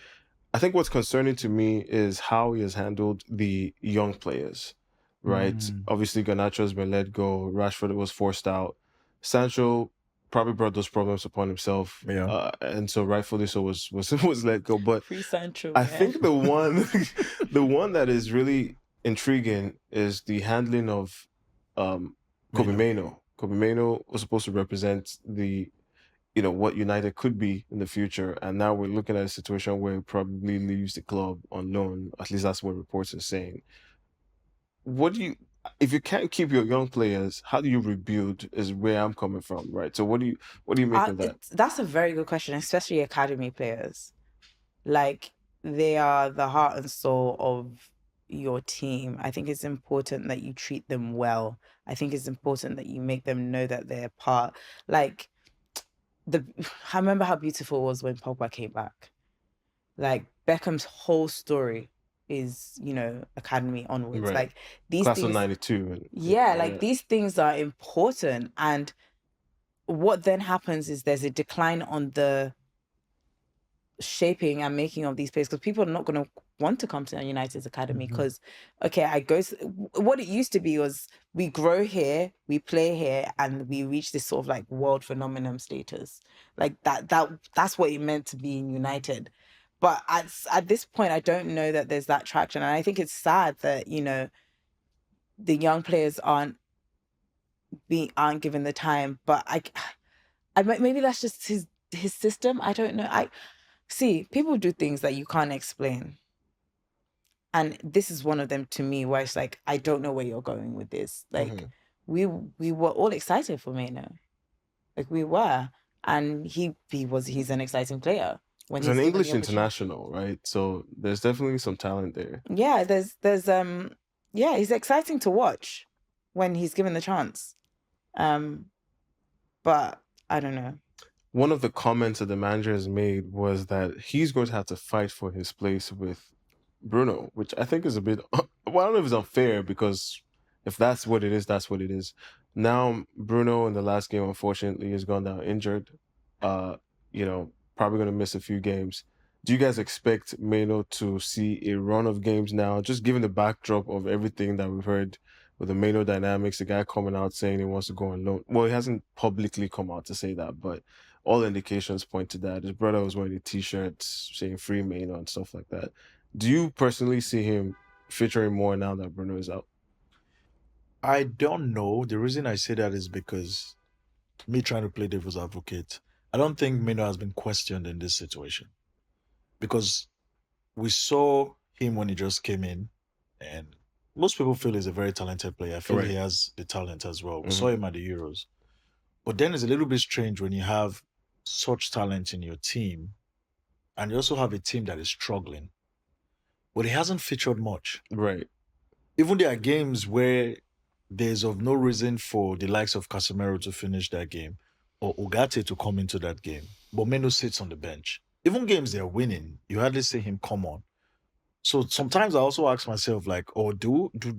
I think what's concerning to me is how he has handled the young players, right? Obviously, Garnacho's been let go. Rashford was forced out. Sancho probably brought those problems upon himself. Yeah. And so rightfully so was let go. But free Sancho, I think the one that is really intriguing is the handling of Kobe Mainoo. Kobe Mainoo was supposed to represent what United could be in the future, and now we're looking at a situation where he probably leaves the club on loan. At least that's what reports are saying. If you can't keep your young players, how do you rebuild? Is where I'm coming from, right? So what do you make of that? That's a very good question, especially academy players. Like, they are the heart and soul of your team. I think it's important that you treat them well. I think it's important that you make them know that they're part. Like, I remember how beautiful it was when Pogba came back. Like, Beckham's whole story is, academy onwards. Right. Like, these Class things, of 92. These things are important. And what then happens is there's a decline on the shaping and making of these players, because people are not going to want to come to United's academy because, what it used to be was we grow here, we play here, and we reach this sort of like world phenomenon status. Like that's what it meant to be in United. But at this point, I don't know that there's that traction. And I think it's sad that, the young players aren't given the time. But I maybe that's just his system. I don't know. See, people do things that you can't explain. And this is one of them to me where it's like, I don't know where you're going with this. Like, we were all excited for Maino. Like, we were. And he's an exciting player. When He's an given English the opportunity. international, right? So there's definitely some talent there. Yeah, he's exciting to watch when he's given the chance. But I don't know. One of the comments that the manager has made was that he's going to have to fight for his place with Bruno, which I think is a bit, well, I don't know if it's unfair, because if that's what it is, that's what it is. Now, Bruno in the last game, unfortunately, has gone down injured. Probably going to miss a few games. Do you guys expect Meno to see a run of games now, just given the backdrop of everything that we've heard with the Meno dynamics, the guy coming out saying he wants to go on loan? Well, he hasn't publicly come out to say that, but all indications point to that. His brother was wearing a t-shirt saying free Meno and stuff like that. Do you personally see him featuring more now that Bruno is out? I don't know. The reason I say that is because me trying to play devil's advocate, I don't think Mino has been questioned in this situation. Because we saw him when he just came in, and most people feel he's a very talented player. I feel he has the talent as well. We saw him at the Euros. But then it's a little bit strange when you have such talent in your team, and you also have a team that is struggling. But he hasn't featured much. Right. Even there are games where there's of no reason for the likes of Casemiro to finish that game or Ugarte to come into that game. But Meno sits on the bench. Even games they're winning, you hardly see him come on. So sometimes I also ask myself, like,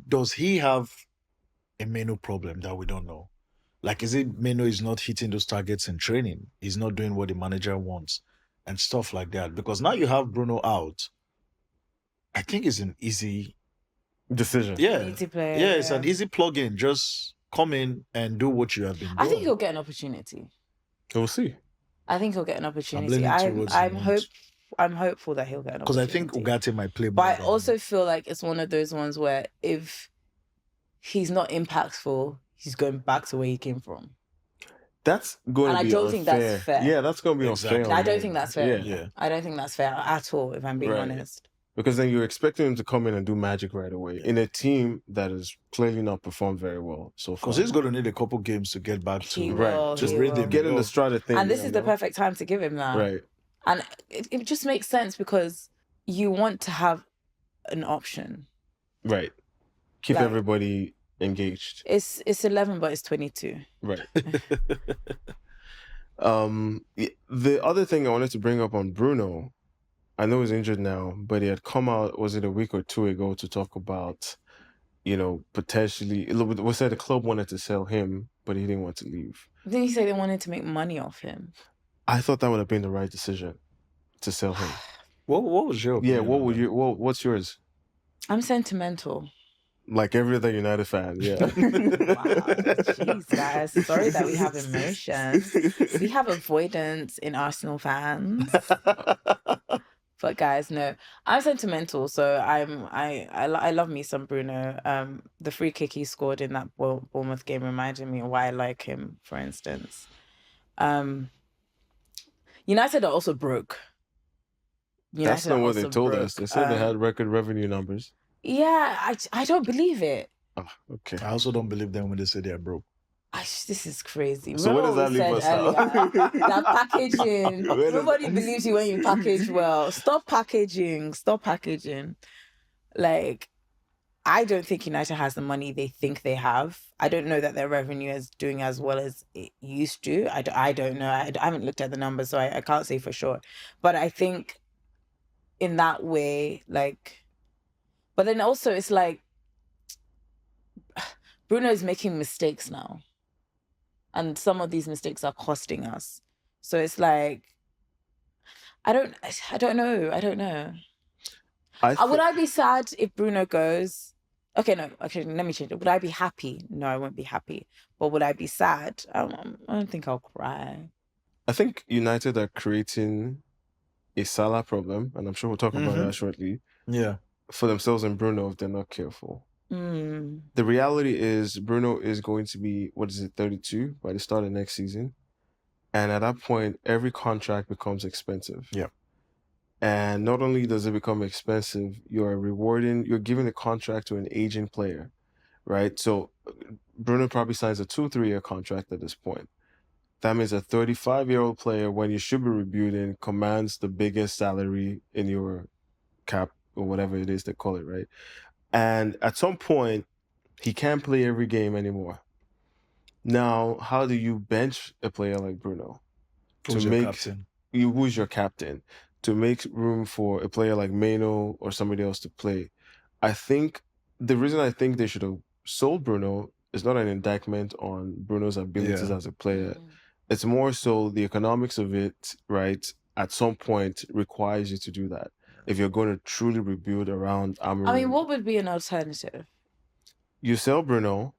does he have a Meno problem that we don't know? Like, is it Meno is not hitting those targets in training? He's not doing what the manager wants and stuff like that. Because now you have Bruno out. I think it's an easy decision. Yeah. Easy player, yeah, it's an easy plug-in. Just come in and do what you have been doing. I think he'll get an opportunity. We'll see. I think he'll get an opportunity. I'm hopeful that he'll get an opportunity. Because I think Ugarte might play more. But I also feel like it's one of those ones where if he's not impactful, he's going back to where he came from. That's going to be unfair. And I don't think that's fair. Yeah, that's going to be unfair. I don't think that's fair. Yeah. I don't think that's fair at all, if I'm being honest. Because then you're expecting him to come in and do magic right away in a team that has clearly not performed very well so far. Because he's going to need a couple games to get back to just get in the stride of things. And this is the perfect time to give him that. Right. And it just makes sense because you want to have an option. Right. Keep everybody engaged. It's 11, but it's 22. Right. The other thing I wanted to bring up on Bruno, I know he's injured now, but he had come out, was it a week or two ago, to talk about, potentially, we said the club wanted to sell him, but he didn't want to leave. Didn't he say they wanted to make money off him? I thought that would have been the right decision to sell him. What was your opinion? Yeah, what's yours? I'm sentimental. Like every other United fan, yeah. Wow, jeez, guys. Sorry that we have emotions. We have avoidance in Arsenal fans. But guys, no, I'm sentimental, so I love me some Bruno. The free kick he scored in that Bournemouth game reminded me of why I like him, for instance. United are also broke. That's not what they told us. They said they had record revenue numbers. Yeah, I don't believe it. Oh, okay. I also don't believe them when they say they're broke. This is crazy. So where does that leave us now? That packaging. Nobody believes you when you package well. Stop packaging. Like, I don't think United has the money they think they have. I don't know that their revenue is doing as well as it used to. I don't know. I haven't looked at the numbers, so I can't say for sure. But I think in that way, like... But then also it's like... Bruno is making mistakes now. And some of these mistakes are costing us. So it's like... I don't know. Would I be sad if Bruno goes? Okay, let me change it. Would I be happy? No, I won't be happy. But would I be sad? I don't think I'll cry. I think United are creating a Salah problem, and I'm sure we'll talk about that shortly. Yeah. For themselves and Bruno if they're not careful. The reality is Bruno is going to be, 32 by the start of next season. And at that point, every contract becomes expensive. Yeah. And not only does it become expensive, you're giving a contract to an aging player, right? So Bruno probably signs a 2-3 year contract at this point. That means a 35-year-old player, when you should be rebuilding, commands the biggest salary in your cap or whatever it is they call it, right? And at some point, he can't play every game anymore. Now, how do you bench a player like Bruno Who's your captain? who's your captain to make room for a player like Mano or somebody else to play? I think the reason I think they should have sold Bruno is not an indictment on Bruno's abilities as a player. It's more so the economics of it, right? At some point requires you to do that if you're going to truly rebuild around Amorim. I mean, what would be an alternative? You sell Bruno,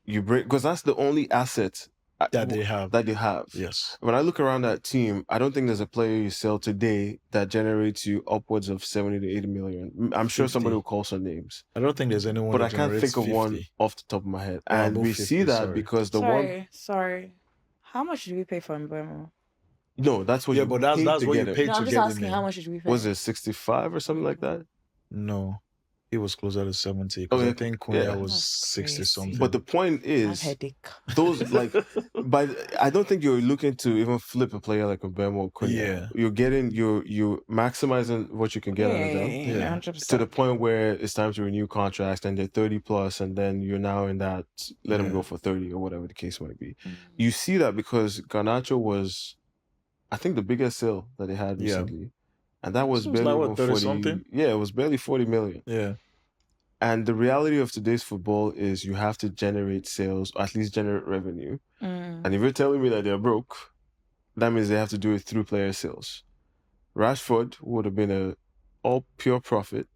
you bring, because that's the only asset that they have. Yes. When I look around that team, I don't think there's a player you sell today that generates you upwards of 70 to 80 million. I'm sure 50. somebody will call some names. I don't think there's anyone, but I can't think of 50. one off the top of my head. Yeah, and we 50, see that sorry. because Sorry. How much did we pay for Mbeumo? No, that's what Yeah, you but that's paid to what get you him. paid No, to I'm just get asking him. how much did we pay? Was it 65 or something like that? No. It was closer to 70 because I think Cunha was 60 something. But the point is, headache. those I don't think you're looking to even flip a player like Mbeumo or Cunha. Yeah. You're maximizing what you can get out of them. Yeah, 100%. To the point where it's time to renew contracts and they're 30 plus, and then you're now in that let them go for 30 or whatever the case might be. You see that because Garnacho was, I think, the biggest sale that they had recently. And that was barely like, 30 something? Yeah, it was barely 40 million. Yeah. And the reality of today's football is you have to generate sales, or at least generate revenue. And if you're telling me that they're broke, that means they have to do it through player sales. Rashford would have been a all pure profit.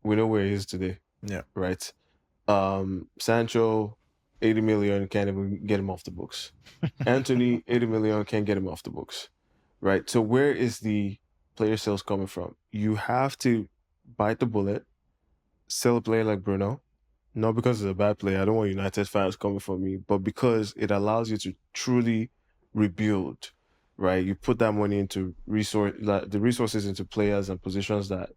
We know where he is today. Yeah. Right? Sancho, 80 million, can't even get him off the books. Anthony, 80 million, can't get him off the books. Right? So where is the player sales coming from? You have to bite the bullet, sell a player like Bruno, not because it's a bad player. I don't want United fans coming for me, but because it allows you to truly rebuild, right? You put that money into the resources into players and positions that,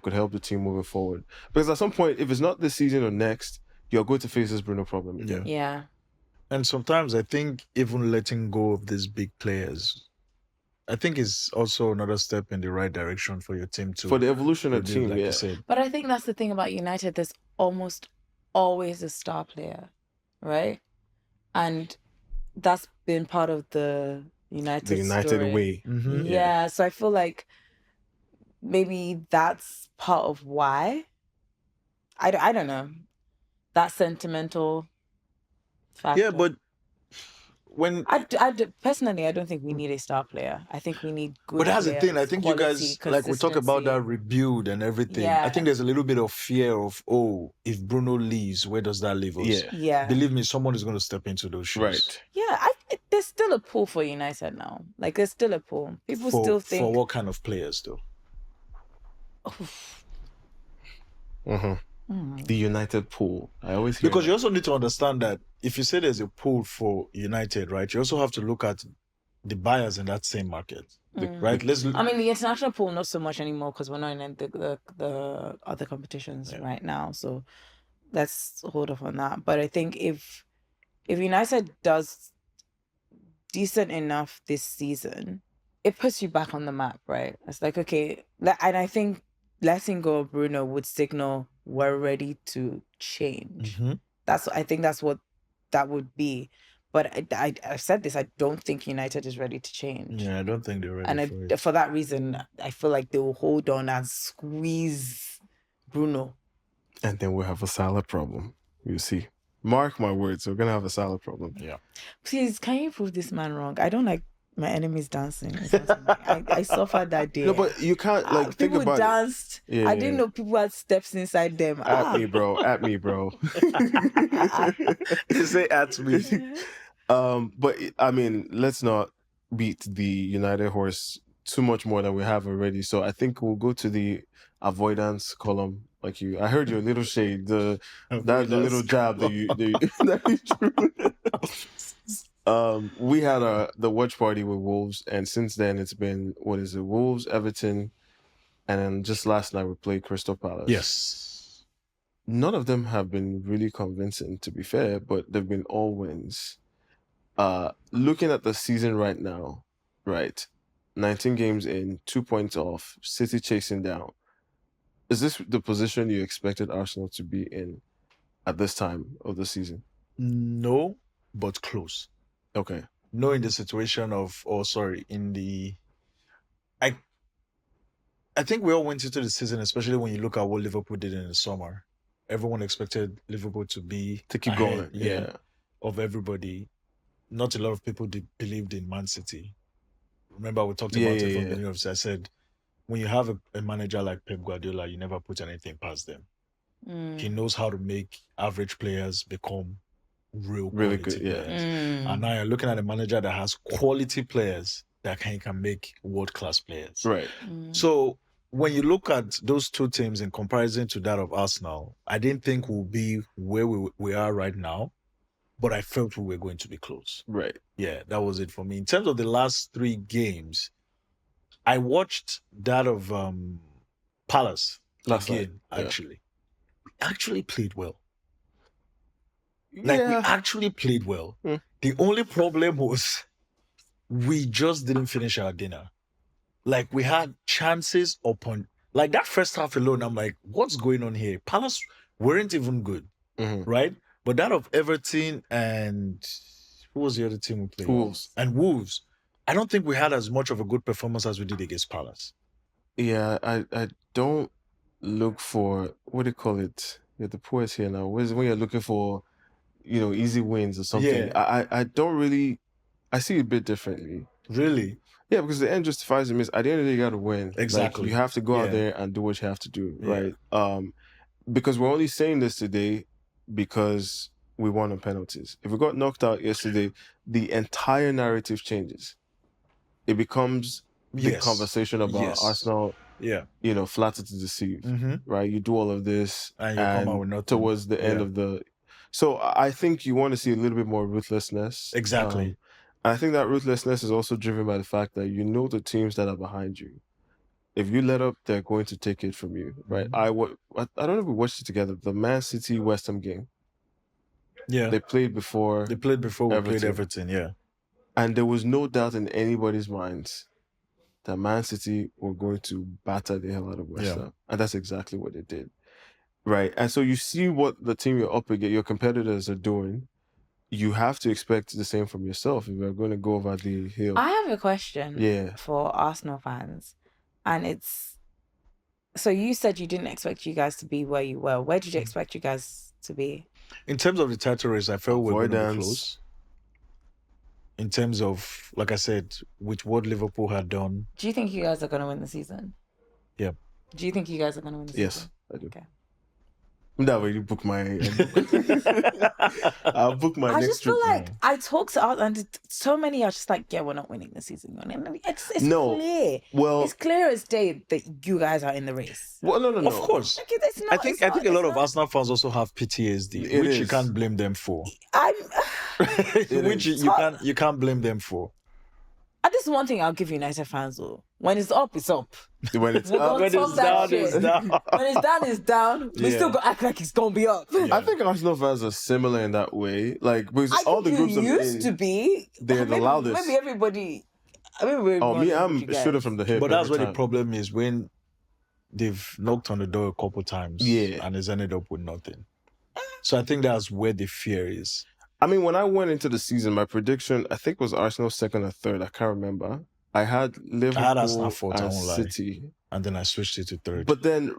could help the team moving forward. Because at some point, if it's not this season or next, you're going to face this Bruno problem again. Yeah. And sometimes I think even letting go of these big players, I think is also another step in the right direction for your team too. For the evolution of the team, like yeah. you said. But I think that's the thing about United. There's almost always a star player, right? And that's been part of the United story. way. Mm-hmm. Yeah, so I feel like maybe that's part of why. I don't know. That sentimental factor. Yeah, but when personally, I don't think we need a star player. I think we need good. But that's the thing. I think you quality, guys, like, we talk about that rebuild and everything. Yeah. I think there's a little bit of fear of, if Bruno leaves, where does that leave us? Yeah. Believe me, someone is going to step into those shoes. Right. Yeah, there's still a pool for United now. Like, there's still a pool. People still think. For what kind of players, though? The United pool. I always hear because that. you also need to understand that if you say there's a pool for United, right, you also have to look at the buyers in that same market, right? I mean, the international pool not so much anymore because we're not in the other competitions right now. So let's hold off on that. But I think if United does decent enough this season, it puts you back on the map, right? It's like, okay, and I think letting go of Bruno would signal we're ready to change. I think that's what that would be. But I've said this, I don't think United is ready to change. Yeah, I don't think they're ready and for that reason, I feel like they will hold on and squeeze Bruno. And then we'll have a Salah problem. You see. Mark my words, we're going to have a Salah problem. Yeah. Please, can you prove this man wrong? I don't like my enemies dancing. I suffered that day. No, but you can't think about people danced. Yeah, I didn't know people had steps inside them. At me, bro. You say at me. But I mean, let's not beat the United horse too much more than we have already. So I think we'll go to the avoidance column. Like I heard your little shade, the little jab that you drew. We had the watch party with Wolves, and since then it's been Wolves, Everton, and then just last night we played Crystal Palace. Yes. None of them have been really convincing, to be fair, but they've been all wins. Looking at the season right now, right, 19 games in, 2 points off, City chasing down. Is this the position you expected Arsenal to be in at this time of the season? No, but close. Okay. No, in the situation of, I think we all went into the season, especially when you look at what Liverpool did in the summer. Everyone expected Liverpool to keep ahead, going, yeah, of everybody. Not a lot of people believed in Man City. Remember, we talked about it from the beginning of the. I said, when you have a manager like Pep Guardiola, you never put anything past them. He knows how to make average players become really good players. And now you're looking at a manager that has quality players that can make world-class players. Right. So when you look at those two teams in comparison to that of Arsenal, I didn't think we'll be where we are right now, but I felt we were going to be close. Right. Yeah, that was it for me. In terms of the last 3 games, I watched that of Palace again, actually. We actually played well. We actually played well. The only problem was we just didn't finish our dinner. Like, we had chances upon... Like, that first half alone, I'm like, what's going on here? Palace weren't even good, right? But that of Everton and... Who was the other team we played? Wolves. And Wolves. I don't think we had as much of a good performance as we did against Palace. Yeah, I don't look for... What do you call it? Yeah, the poets here now. When you're looking for, easy wins or something. Yeah. I don't really... I see it a bit differently. Really? Yeah, because the end justifies the means. At the end of the day, you got to win. Exactly. Like, you have to go out there and do what you have to do, right? Because we're only saying this today because we won on penalties. If we got knocked out yesterday, the entire narrative changes. It becomes the conversation about Arsenal, flatter to deceive, right? You do all of this and you come out with nothing. Towards the end of the... So I think you want to see a little bit more ruthlessness. Exactly. I think that ruthlessness is also driven by the fact that the teams that are behind you. If you let up, they're going to take it from you, right? I don't know if we watched it together. The Man City West Ham game. Yeah. They played before. We played Everton, yeah. And there was no doubt in anybody's minds that Man City were going to batter the hell out of West Ham. And that's exactly what they did, right? And so you see what the team you're up against, your competitors are doing. You have to expect the same from yourself if you're going to go over the hill. I have a question for Arsenal fans. And it's... So you said you didn't expect you guys to be where you were. Where did you expect you guys to be? In terms of the title race, I felt we were going to be close. In terms of, like I said, with what Liverpool had done. Do you think you guys are going to win the season? Yeah. Do you think you guys are going to win the season? Yes, I do. Okay. That way you book my... I'll book my next trip. I just feel like I talk to us and so many are just like, yeah, we're not winning the season. It's clear. Well, it's clear as day that you guys are in the race. Well, no. Of course. Like, it's not, I think a lot of Arsenal fans also have PTSD, which you can't blame them for. Which you can't blame them for. And this is one thing I'll give United fans though. When it's up, it's up. When it's up, when it's down, it's down. When it's down, it's down. We still got to act like it's gonna be up. Yeah. I think Arsenal fans are similar in that way. Like, because all the groups used to be, they're the loudest. Maybe everybody. I'm shooter from the hip. But that's where the problem is, when they've knocked on the door a couple times, and it's ended up with nothing. So I think that's where the fear is. I mean, when I went into the season, my prediction, I think, was Arsenal second or third. I can't remember. I had Liverpool and City. And then I switched it to third. But then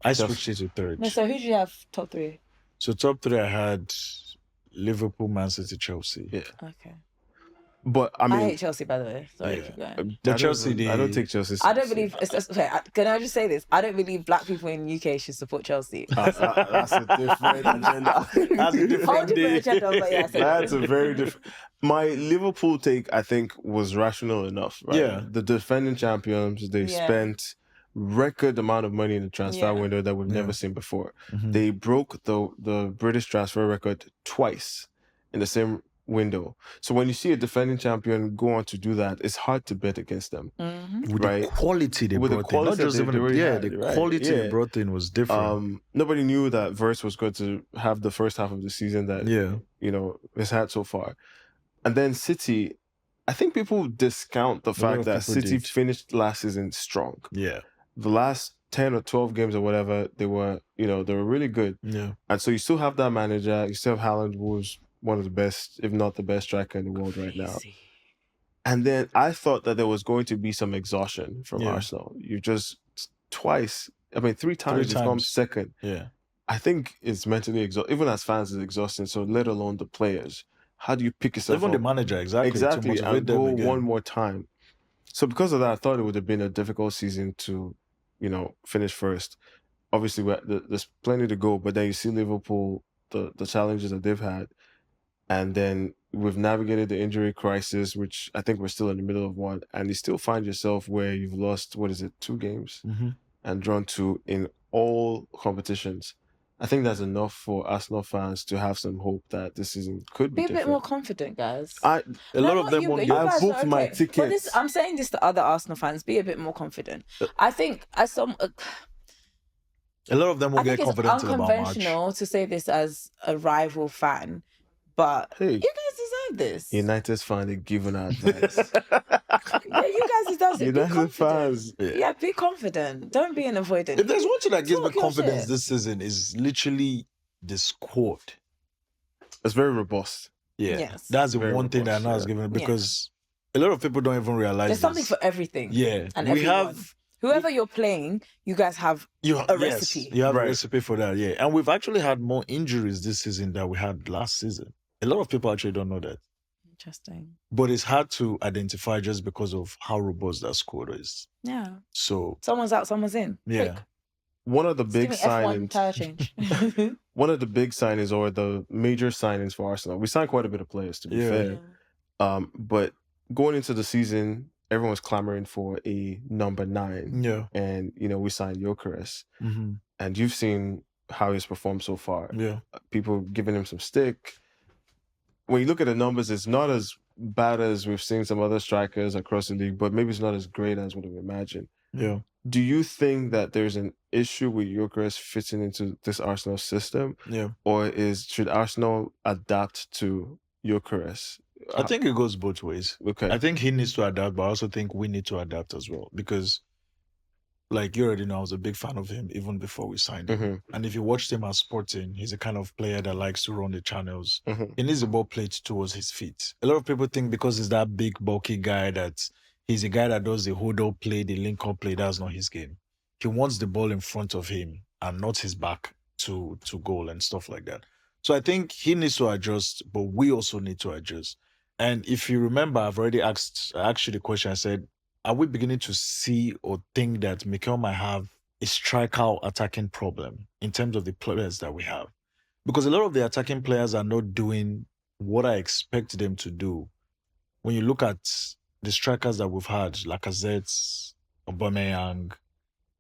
I switched it to third. No, so who did you have top 3? So top 3, I had Liverpool, Man City, Chelsea. Yeah. Okay. But I mean, I hate Chelsea, by the way. Sorry, keep going. The Chelsea, I don't take Chelsea. I don't believe. Okay, can I just say this? I don't believe black people in the UK should support Chelsea. That's a different agenda. That's a different agenda, but yeah, that's a very different. My Liverpool take, I think, was rational enough. Right? Yeah, the defending champions, they spent record amount of money in the transfer window that we've never seen before. They broke the British transfer record twice in the same window. So when you see a defending champion go on to do that, it's hard to bet against them. With Right. the quality they With the brought in, quality not that just they even already had, the right? quality they Yeah. brought in was different. Nobody knew that Verse was going to have the first half of the season that it's had so far. And then City, I think people discount the fact that City finished last season strong. Yeah. The last 10 or 12 games or whatever, they were really good. Yeah. And so you still have that manager, you still have Haaland, who's one of the best, if not the best striker in the world right now. And then I thought that there was going to be some exhaustion from Arsenal. You just three times you've come second. Yeah. I think it's mentally exhausting. Even as fans, it's exhausting. So let alone the players. How do you pick yourself up? Even the manager, exactly, and go one more time. So because of that, I thought it would have been a difficult season to, finish first. Obviously, there's plenty to go, but then you see Liverpool, the challenges that they've had, and then we've navigated the injury crisis, which I think we're still in the middle of one, and you still find yourself where you've lost, 2 games, and drawn 2 in all competitions. I think that's enough for Arsenal fans to have some hope that this season could be a different. bit more confident, guys. A lot of them won't. I booked my tickets. I'm saying this to other Arsenal fans: be a bit more confident. I think a lot of them will get confident. It's unconventional to say this as a rival fan, but you guys deserve this. United's finally given our advice. You guys deserve it. United fans. Yeah, be confident. Don't be an avoidant. If there's one thing that gives me confidence this season is literally the squad. It's very robust. Yeah. Yes. That's the one thing that I know is given because a lot of people don't even realize there's something for everything. Yeah. And we have whoever you're playing, you guys have a recipe. You have a recipe for that, yeah. And we've actually had more injuries this season than we had last season. A lot of people actually don't know that. Interesting. But it's hard to identify just because of how robust that squad is. Yeah. So someone's out, someone's in. Yeah. Quick. One of the big signings. Tire change. One of the big signings or the major signings for Arsenal. We signed quite a bit of players, to be fair. Yeah. But going into the season, everyone was clamoring for a number 9. Yeah. And we signed Gyökeres. Mm-hmm. And you've seen how he's performed so far. Yeah. People giving him some stick. When you look at the numbers, it's not as bad as we've seen some other strikers across the league, but maybe it's not as great as would have imagined. Yeah. Do you think that there's an issue with Gyökeres fitting into this Arsenal system? Yeah. Or should Arsenal adapt to Gyökeres? I think it goes both ways. Okay. I think he needs to adapt, but I also think we need to adapt as well because like you already know, I was a big fan of him even before we signed him. Mm-hmm. And if you watched him at Sporting, he's a kind of player that likes to run the channels. Mm-hmm. He needs the ball played towards his feet. A lot of people think because he's that big, bulky guy that he's a guy that does the hold-up play, the link-up play. That's not his game. He wants the ball in front of him and not his back to goal and stuff like that. So I think he needs to adjust, but we also need to adjust. And if you remember, I've already asked you the question. I said, are we beginning to see or think that Mikel might have a striker attacking problem in terms of the players that we have? Because a lot of the attacking players are not doing what I expect them to do. When you look at the strikers that we've had, Lacazette, Aubameyang,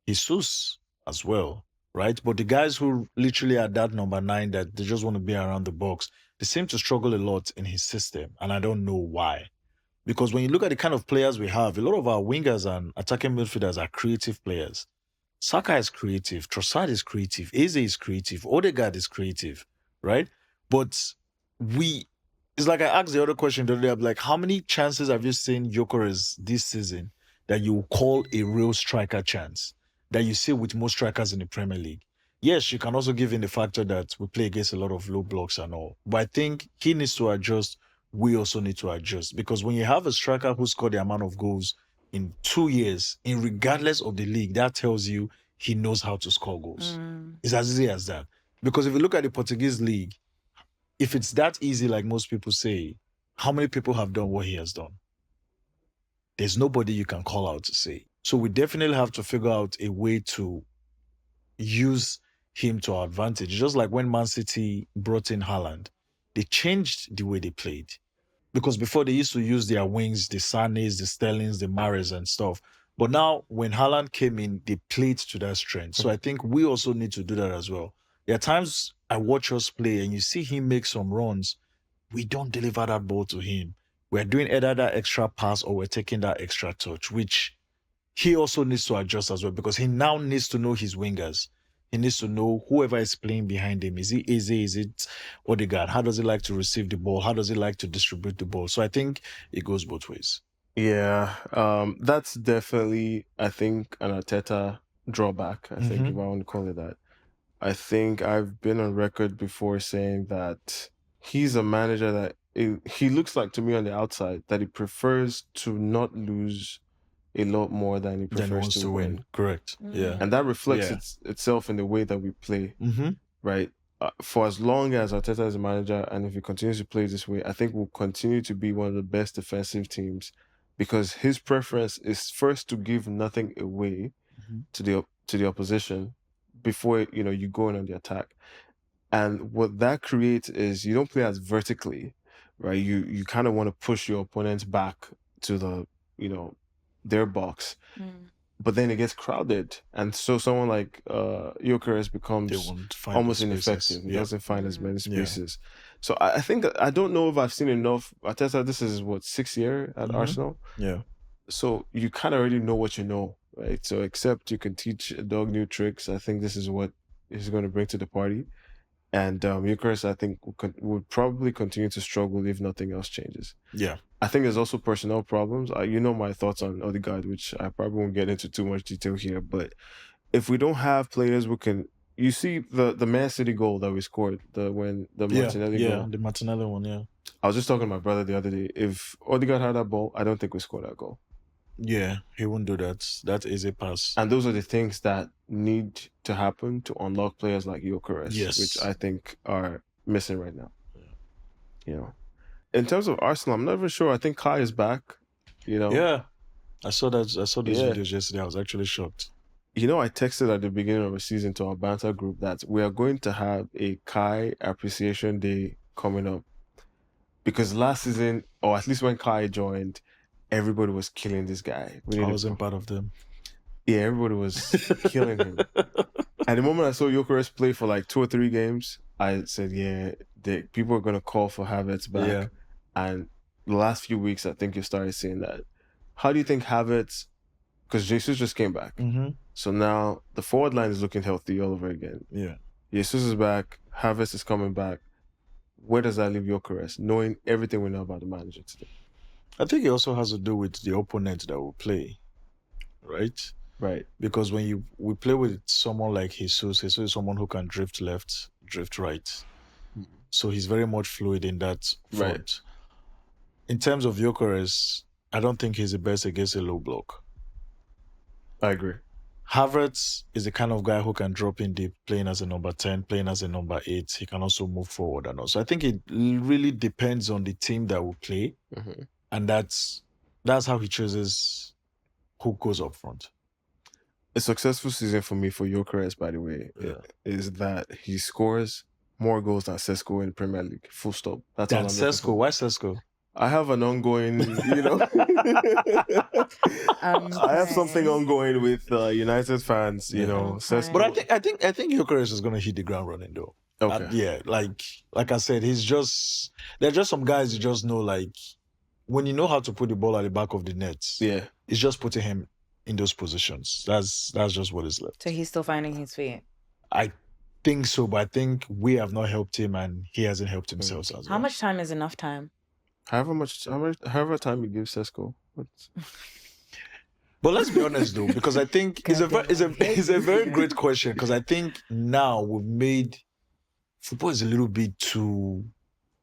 Jesus as well, right? But the guys who literally are that number 9 that they just want to be around the box, they seem to struggle a lot in his system, and I don't know why. Because when you look at the kind of players we have, a lot of our wingers and attacking midfielders are creative players. Saka is creative, Trossard is creative, Eze is creative, Odegaard is creative, right? But it's like I asked the other question the other day, I'm like, how many chances have you seen Gyökeres this season that you call a real striker chance that you see with most strikers in the Premier League? Yes, you can also give in the factor that we play against a lot of low blocks and all. But I think he needs to adjust. We also need to adjust. Because when you have a striker who scored the amount of goals in 2 years, regardless of the league, that tells you he knows how to score goals. It's as easy as that. Because if you look at the Portuguese league, if it's that easy, like most people say, how many people have done what he has done? There's nobody you can call out to say. So we definitely have to figure out a way to use him to our advantage. Just like when Man City brought in Haaland, they changed the way they played. Because before they used to use their wings, the Sanes, the Sterlings, the Mahrez and stuff. But now when Haaland came in, they played to that strength. So I think we also need to do that as well. There are times I watch us play and you see him make some runs. we don't deliver that ball to him. We're doing either that extra pass or we're taking that extra touch, which he also needs to adjust as well because he now needs to know his wingers. He needs to know whoever is playing behind him. Is he easy? Is it Odegaard? How does he like to receive the ball? How does he like to distribute the ball? So I think it goes both ways. Yeah, that's definitely, I think, an Arteta drawback, I think, if I want to call it that. I think I've been on record before saying that he's a manager that he looks like to me on the outside that he prefers to not lose a lot more than he prefers wants to win. Correct. Yeah. And that reflects itself in the way that we play, right? For as long as Arteta is a manager and if he continues to play this way, I think we'll continue to be one of the best defensive teams because his preference is first to give nothing away to the opposition before you go in on the attack. And what that creates is you don't play as vertically, right? You kind of want to push your opponents back to the their box. But then it gets crowded, and so someone like Gyökeres becomes almost ineffective. He doesn't find as many spaces. So I think I don't know if I've seen enough. Arteta, this is what 6th year at Arsenal. Yeah. So you kind of already know what you know, right? So except you can teach a dog new tricks, I think this is what he's going to bring to the party. And Gyökeres, I think, would probably continue to struggle if nothing else changes. Yeah. I think there's also personnel problems. You know my thoughts on Odegaard, which I probably won't get into too much detail here. But if we don't have players who can... You see the Man City goal that we scored, the Martinelli goal. Yeah, the Martinelli one, yeah. I was just talking to my brother the other day. If Odegaard had that ball, I don't think we scored that goal. Yeah, he won't do that. That is a pass. And those are the things that need to happen to unlock players like Gyökeres, which I think are missing right now. Yeah. In terms of Arsenal, I'm not even sure. I think Kai is back. Yeah. I saw those videos yesterday. I was actually shocked. I texted at the beginning of the season to our banter group that we are going to have a Kai Appreciation Day coming up. Because last season, or at least when Kai joined, everybody was killing this guy. I wasn't part of them. Yeah, everybody was killing him. At the moment I saw Gyökeres play for like 2 or 3 games, I said, people are going to call for Havertz back. Yeah. And the last few weeks, I think you started seeing that. How do you think Havertz, because Jesus just came back. So now the forward line is looking healthy all over again. Yeah. Jesus is back. Havertz is coming back. Where does that leave Gyökeres, knowing everything we know about the manager today? I think it also has to do with the opponent that will play, right? Right. Because when we play with someone like Jesus is someone who can drift left, drift right. So he's very much fluid in that front. Right. In terms of Gyökeres, I don't think he's the best against a low block. I agree. Havertz is the kind of guy who can drop in deep, playing as a number 10, playing as a number 8. He can also move forward and all. So I think it really depends on the team that will play. And that's how he chooses who goes up front. A successful season for me for Gyökeres, by the way, is that he scores more goals than Sesko in the Premier League. Full stop. That's all I'm Sesko. Why Sesko? I have an ongoing, I have something ongoing with United fans, Sesko. But I think Gyökeres is going to hit the ground running though. Okay. Like I said, there are just some guys you just know, like when you know how to put the ball at the back of the net. Yeah, it's just putting him in those positions. That's just what is left. So he's still finding his feet. I think so, but I think we have not helped him, and he hasn't helped himself as well. How much time is enough time? However time you give Sesko. But let's be honest though, because I think it's a very great question, because I think now we've made football is a little bit too.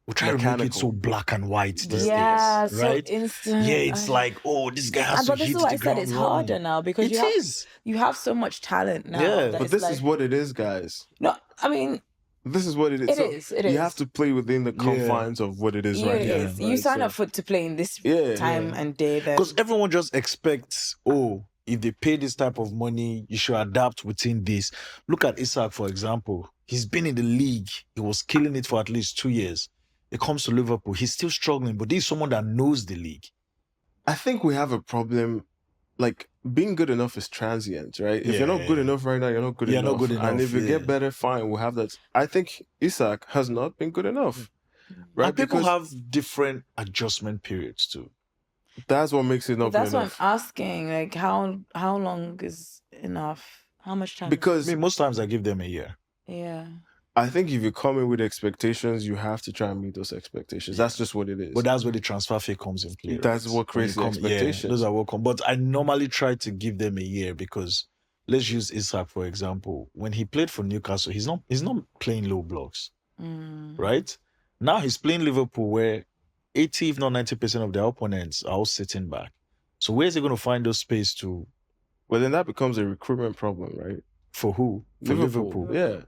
We're trying to make it so black and white these days, right? So instant. Yeah, it's like, this guy has to hit the ground. But this is why I said it's harder now, because you have so much talent now. Yeah, but this is what it is, guys. No, I mean, this is what it is. It is. You have to play within the confines of what it is right now. Right? You sign up to play in this time and day. Because everyone just expects, if they pay this type of money, you should adapt within this. Look at Isak, for example. He's been in the league. He was killing it for at least 2 years. It comes to Liverpool, he's still struggling, but this is someone that knows the league. I think we have a problem. Like, being good enough is transient, right? If you're not good enough right now, you're not good enough. And if you get better, fine, we'll have that. I think Isak has not been good enough. right? And people Because have different adjustment periods too. that's what makes it not That's what I'm enough. asking. Like, how long is enough? How much time? I Because mean, most times I give them a year. Yeah. I think if you come in with expectations, you have to try and meet those expectations. Yeah. That's just what it is. But that's where the transfer fee comes in play. That's right? what creates the Yeah, expectations. those are what come. But I normally try to give them a year because let's use Isak for example. When he played for Newcastle, he's not playing low blocks, right? Now he's playing Liverpool where 80, if not 90% of their opponents are all sitting back. So where is he going to find those space to? Well, then that becomes a recruitment problem, right? For who? For Liverpool. Yeah.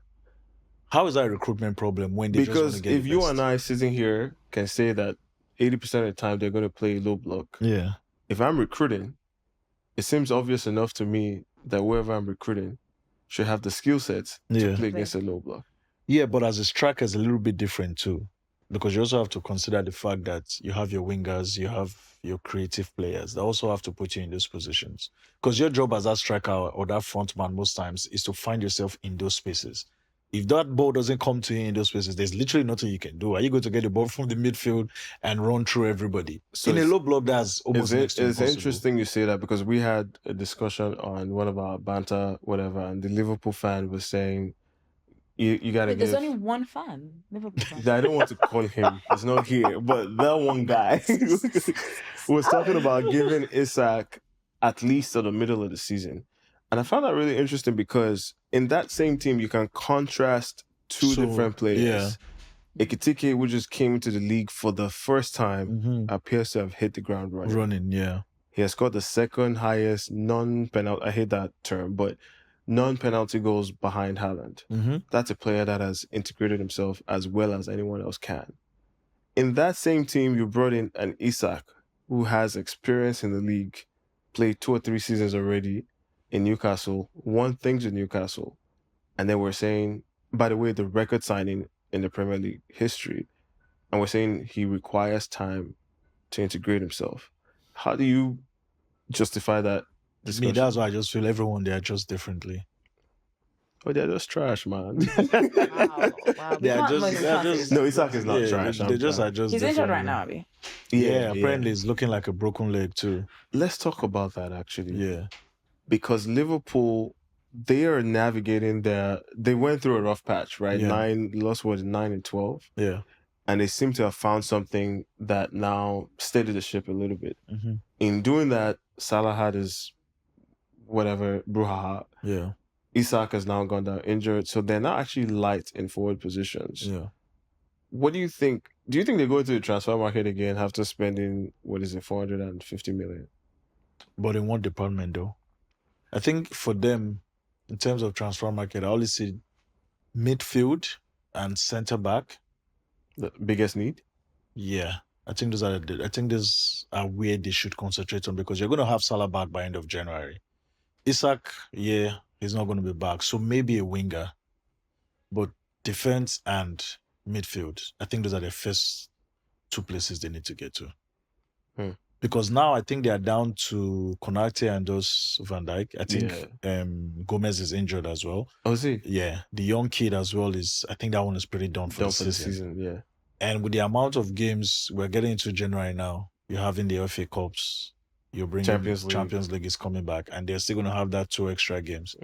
How is that a recruitment problem when they just want Because to get if the you best? and I sitting here can say that 80% of the time they're going to play low block, Yeah. if I'm recruiting, it seems obvious enough to me that whoever I'm recruiting should have the skill sets to play against a low block. Yeah, but as a striker, it's a little bit different too, because you also have to consider the fact that you have your wingers, you have your creative players that also have to put you in those positions. Because your job as that striker or that front man most times is to find yourself in those spaces. If that ball doesn't come to you in those spaces, there's literally nothing you can do. Are you going to get the ball from the midfield and run through everybody? So in a low block, that's almost next to It's impossible. interesting you say that because we had a discussion on one of our banter, whatever, and the Liverpool fan was saying, you got to There's give... only one fan, Liverpool fan. I don't want to call him. He's not here. But that one guy was talking about giving Isak at least to the middle of the season. And I found that really interesting because in that same team, you can contrast two different players. Yeah. Ekitike, who just came into the league for the first time, appears to have hit the ground running. Yeah. He has scored the second highest non-penalty, I hate that term, but non-penalty goals behind Haaland. That's a player that has integrated himself as well as anyone else can. In that same team, you brought in an Isak who has experience in the league, played 2 or 3 seasons already in Newcastle, won things with Newcastle. And then we're saying, by the way, the record signing in the Premier League history. And we're saying he requires time to integrate himself. How do you justify that discussion? Me, that's why I just feel everyone they adjust differently. Oh, they're just trash, man. Wow. No, Isak is not trash. They just adjust. He's injured right now, Abby. Yeah, apparently it's looking like a broken leg too. Let's talk about that actually. Yeah. Because Liverpool, they are navigating they went through a rough patch, right? Yeah. Lost 9 and 12. Yeah. And they seem to have found something that now steadied the ship a little bit. In doing that, Salah had his brouhaha. Yeah. Isak has now gone down injured, so they're not actually light in forward positions. Yeah. What do you think? Do you think they go into the transfer market again after spending 450 million? But in what department though? I think for them, in terms of transfer market, I only see midfield and centre back. The biggest need? Yeah. I think those are where they should concentrate on because you're going to have Salah back by end of January. Isak, yeah, he's not going to be back. So maybe a winger. But defense and midfield, I think those are the first 2 places they need to get to. Because now I think they are down to Konate and those Van Dijk. I think Gomez is injured as well. Oh, is he? Yeah. The young kid as well I think that one is pretty done for the season. Yeah. And with the amount of games, we're getting into January now. You're having the FA Cups. You're bringing Champions League is coming back. And they're still going to have that 2 extra games.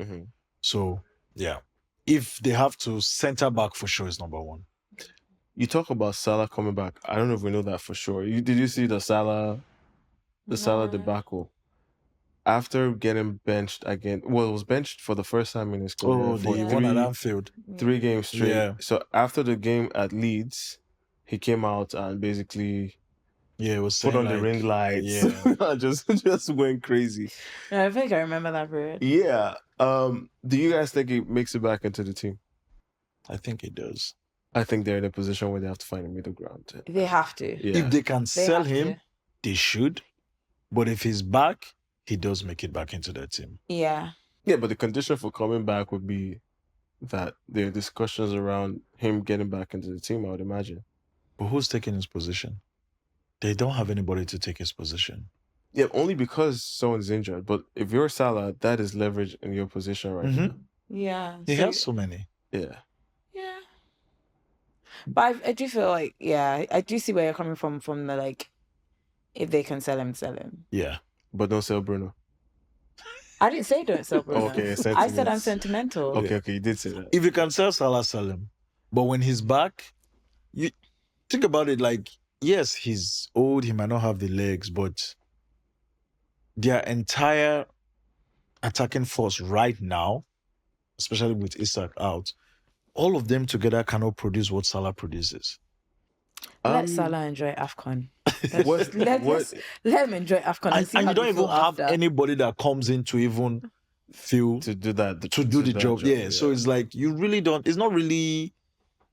So, yeah. If they have to, centre back for sure is number 1. You talk about Salah coming back. I don't know if we know that for sure. Did you see the Salah debacle? After getting benched again, it was benched for the first time in his career. The one at Anfield. 3 games straight. Yeah. So after the game at Leeds, he came out and basically it was put on the ring lights. Yeah. just went crazy. Yeah, I think I remember that period. Yeah. Do you guys think he makes it back into the team? I think it does. I think they're in a position where they have to find a middle ground. They have to. Yeah. If they can sell him, they should. But if he's back, he does make it back into that team. Yeah. Yeah, but the condition for coming back would be that there are discussions around him getting back into the team, I would imagine. But who's taking his position? They don't have anybody to take his position. Yeah, only because someone's injured. But if you're Salah, that is leverage in your position right now. Yeah. He has so many. Yeah. Yeah. But I do feel like, I do see where you're coming from the like, if they can sell him, sell him. Yeah. But don't sell Bruno. I didn't say don't sell Bruno. Okay, I said I'm sentiments. sentimental. Okay, you did say that. If you can sell Salah, sell him. But when he's back, you think about it like, yes, he's old, he might not have the legs, but their entire attacking force right now, especially with Isak out, all of them together cannot produce what Salah produces. Let Salah enjoy AFCON. What- Let him enjoy AFCON. And you don't even have anybody that comes in to even feel to do that to do the job. Yeah. So it's like you really don't. It's not really.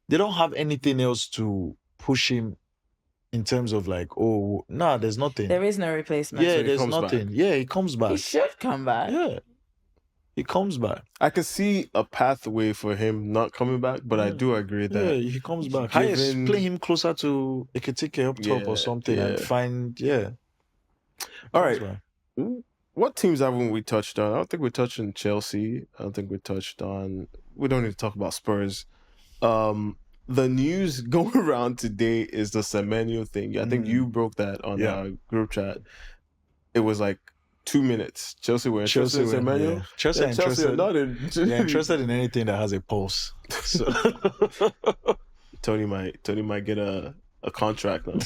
They don't have anything else to push him in terms of like, oh, nah, there's nothing. There is no replacement. Yeah, So he there's comes nothing. back. Yeah, he comes back. He should come back. Yeah, he comes back. I can see a pathway for him not coming back, but I do agree that Yeah, he comes back. Highest, given- play him closer to Ekitike up top or something and find, All right. back. What teams haven't we touched on? I don't think we touched on Chelsea. I don't think we touched on. We don't need to talk about Spurs. The news going around today is the Semenyo thing. I think you broke that on our group chat. It was like 2 minutes. Chelsea were interested in Semenyo. Yeah. Chelsea are not in. interested in anything that has a pulse. So Tony might get a contract now.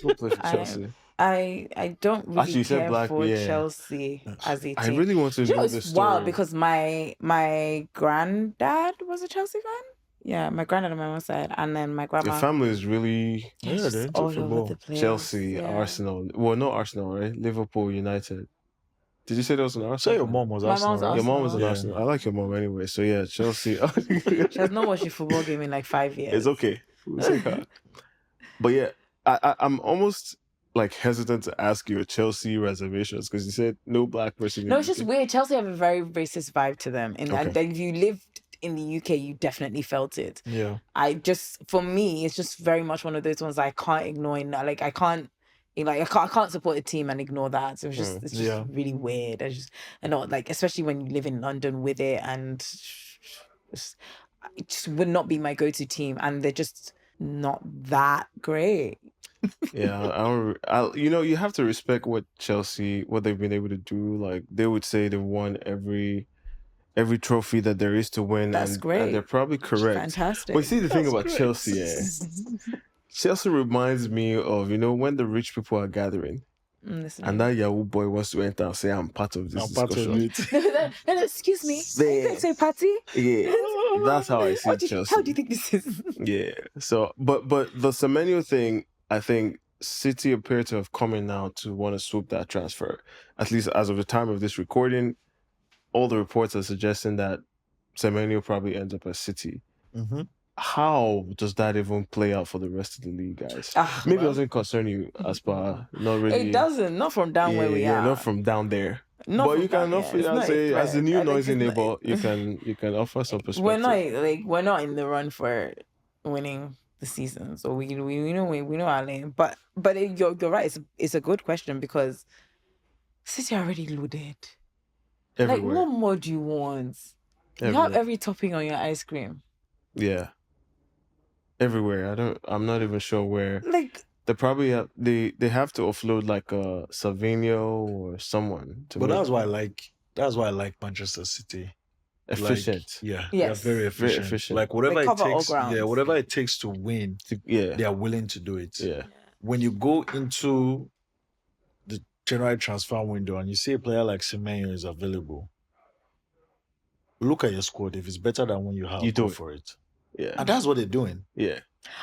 Go play for Chelsea. I don't really Actually, you said care Black, for yeah. Chelsea as a team. I really want to know it's this story. wild because my granddad was a Chelsea fan. Yeah, my granddad on my mom's side, and then my grandma. The family is really It's just all over the place. Chelsea, Arsenal. Well, not Arsenal, right? Liverpool, United. Did you say that was an Arsenal? so your mom was My Arsenal, mom's right? Your mom was an Yeah. Arsenal. I like your mom anyway. So yeah, Chelsea. She has not watched a football game in like 5 years. It's okay. We'll take her. But yeah, I'm almost like hesitant to ask you Chelsea reservations because you said no black person. No, it's just weird. Chelsea have a very racist vibe to them, and Okay. then if you lived in the UK, you definitely felt it. Yeah. For me, it's just very much one of those ones I can't ignore. Like I can't support a team and ignore that. So it's just really weird. And not like, especially when you live in London with it, and it just would not be my go-to team, and they're just not that great. Yeah, you have to respect what they've been able to do. Like they would say they've won every trophy that there is to win. That's great. And they're probably correct. Fantastic. But see the thing about great. Chelsea, Chelsea reminds me of, when the rich people are gathering and that Yahoo boy wants to enter and say, I'm part of this discussion. No, excuse me. You say party? Yeah, that's how I see Chelsea. How do you think this is? Yeah. So, but the Semenyo thing, I think City appear to have come in now to want to swoop that transfer. At least as of the time of this recording, all the reports are suggesting that Semenyo probably ends up at City. Mm-hmm. How does that even play out for the rest of the league, guys? Maybe it doesn't concern you as per, not really. It doesn't. Not from down where we are. Not from down there. Not but from you can down offer, there. as a new noisy it's not- neighbor, you can offer some perspective. We're not in the run for winning the season, so we know our lane. But you're right. It's a good question because City are already loaded. Everywhere. Like, what more do you want? You have Everywhere. every topping on your ice cream. Yeah. Everywhere. I'm not even sure where. Like, They probably have they have to offload like a Savinio or someone to But make that's why I like Manchester City. efficient. They're Yes. very efficient. efficient. Like whatever They it cover all takes, grounds. whatever it takes to win, Yeah. they are willing to do it. Yeah. When you go into the January transfer window and you see a player like Semenyo is available, look at your squad. If it's better than when you have, You do go it. for it. Yeah. And that's what they're doing. Yeah.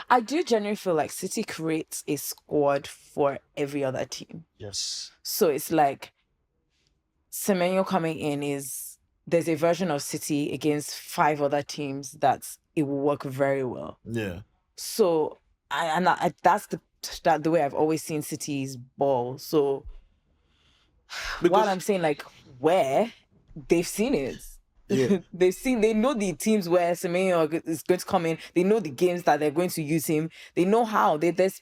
I do genuinely feel like City creates a squad for every other team. Yes. So it's like Semenyo coming in there's a version of City against 5 other teams it will work very well. Yeah. So that's the way I've always seen City's ball. So while I'm saying like where they've seen it. Yeah. They know the teams where Semenyo is going to come in. They know the games that they're going to use him. They know how. There's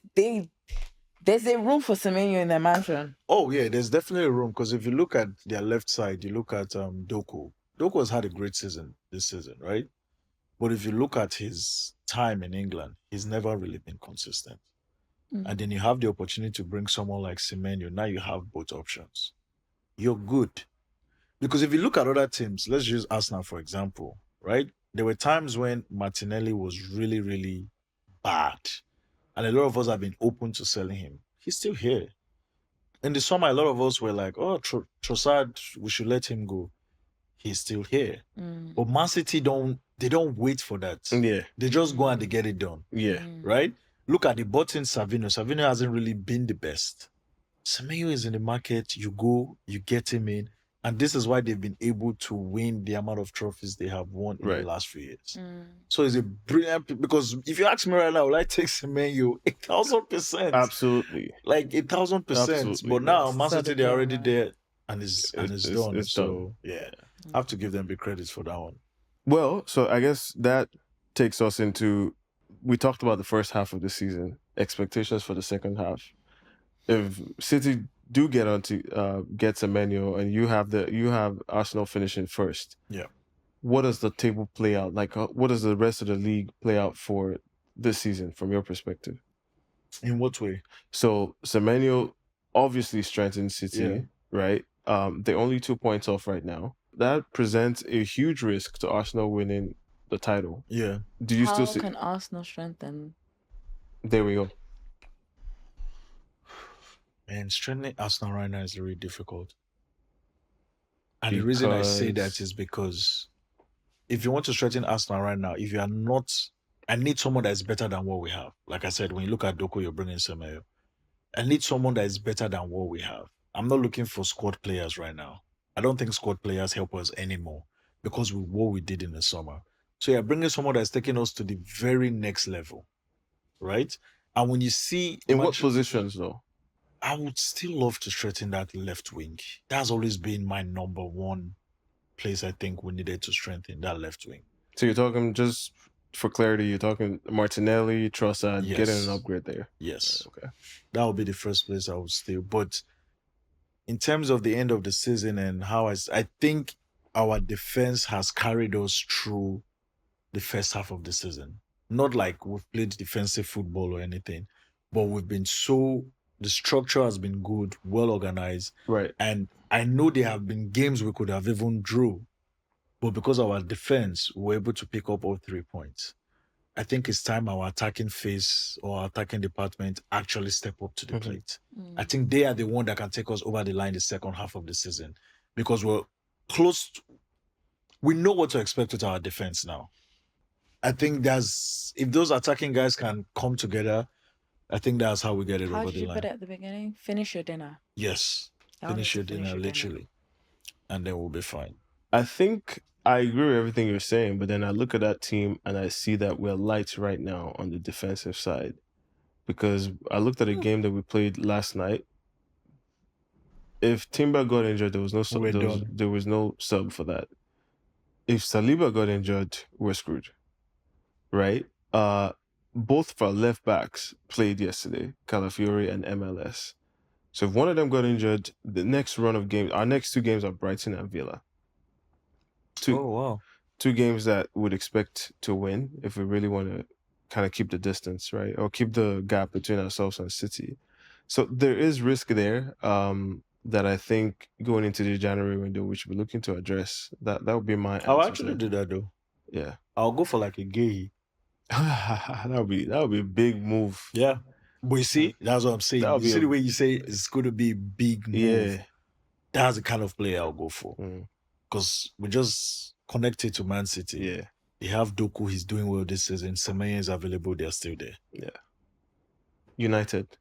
a room for Semenyo in their mansion. Oh yeah, there's definitely room because if you look at their left side, you look at Doku. Doku has had a great season this season, right? But if you look at his time in England, he's never really been consistent. And then you have the opportunity to bring someone like Semenyo. Now you have both options. You're good. Because if you look at other teams, let's use Arsenal, for example, right? There were times when Martinelli was really, really bad. And a lot of us have been open to selling him. He's still here. In the summer, a lot of us were like, oh, Trossard, we should let him go. He's still here. But Man City don't wait for that. Yeah. They just go and they get it done. Yeah. Right? Look at the button Savino. Savino hasn't really been the best. Semenyo is in the market. You go, you get him in. And this is why they've been able to win the amount of trophies they have won in the last few years. So it's a brilliant, because if you ask me right now, will I take Semenyo? 1,000%. Absolutely. Like 1,000%. But now, Man City, they're already there and it's done. So, yeah, I have to give them big credit for that one. Well, so I guess that takes us into, we talked about the first half of the season, expectations for the second half. If City do get Semenyo and you have Arsenal finishing first, what does the table play out like? What does the rest of the league play out for this season from your perspective? In what way? So Semenyo obviously strengthens City, right? They're only 2 points off right now. That presents a huge risk to Arsenal winning the title. Yeah. Do you How still see? can Arsenal strengthen? There we go. And strengthening Arsenal right now is really difficult. And the reason I say that is because if you want to strengthen Arsenal right now, if you are not, I need someone that is better than what we have. Like I said, when you look at Doku, you're bringing Semenyo. I need someone that is better than what we have. I'm not looking for squad players right now. I don't think squad players help us anymore because of what we did in the summer. So you're bringing someone that's taking us to the very next level, right? And when you see... In what positions, though? I would still love to strengthen that left wing. That's always been my number one place I think we needed to strengthen, that left wing. So you're talking, just for clarity, you're talking Martinelli, Trossard, getting an upgrade there. Yes. Okay. That would be the first place I would still. But in terms of the end of the season and how I think our defense has carried us through the first half of the season. Not like we've played defensive football or anything, but we've been the structure has been good, well organized. Right. And I know there have been games we could have even drew, but because of our defense, we were able to pick up all 3 points. I think it's time our attacking phase or our attacking department actually step up to the plate. I think they are the one that can take us over the line the second half of the season because we're close. We know what to expect with our defense now. I think if those attacking guys can come together, I think that's how we get it over the line. How did you put it at the beginning? Finish your dinner. Yes. Finish your dinner, literally. And then we'll be fine. I think I agree with everything you're saying, but then I look at that team and I see that we're light right now on the defensive side. Because I looked at a game that we played last night. If Timber got injured, there was no sub for that. If Saliba got injured, we're screwed. Right? Both of our left backs played yesterday, Calafiori and MLS. So if one of them got injured, the next run of games, our next 2 games are Brighton and Villa. Two games that we'd expect to win if we really want to kind of keep the distance, right? Or keep the gap between ourselves and City. So there is risk there that I think going into the January window, we should be looking to address. That would be my answer. I'll actually do that though. Yeah. I'll go for like a gay. that would be a big move. Yeah. But you see, that's what I'm saying. You see the way you say it's going to be a big move. Yeah. That's the kind of player I'll go for. Because we just connected to Man City. Yeah. They have Doku, he's doing well this season. Semenyo is available, they're still there. Yeah. United.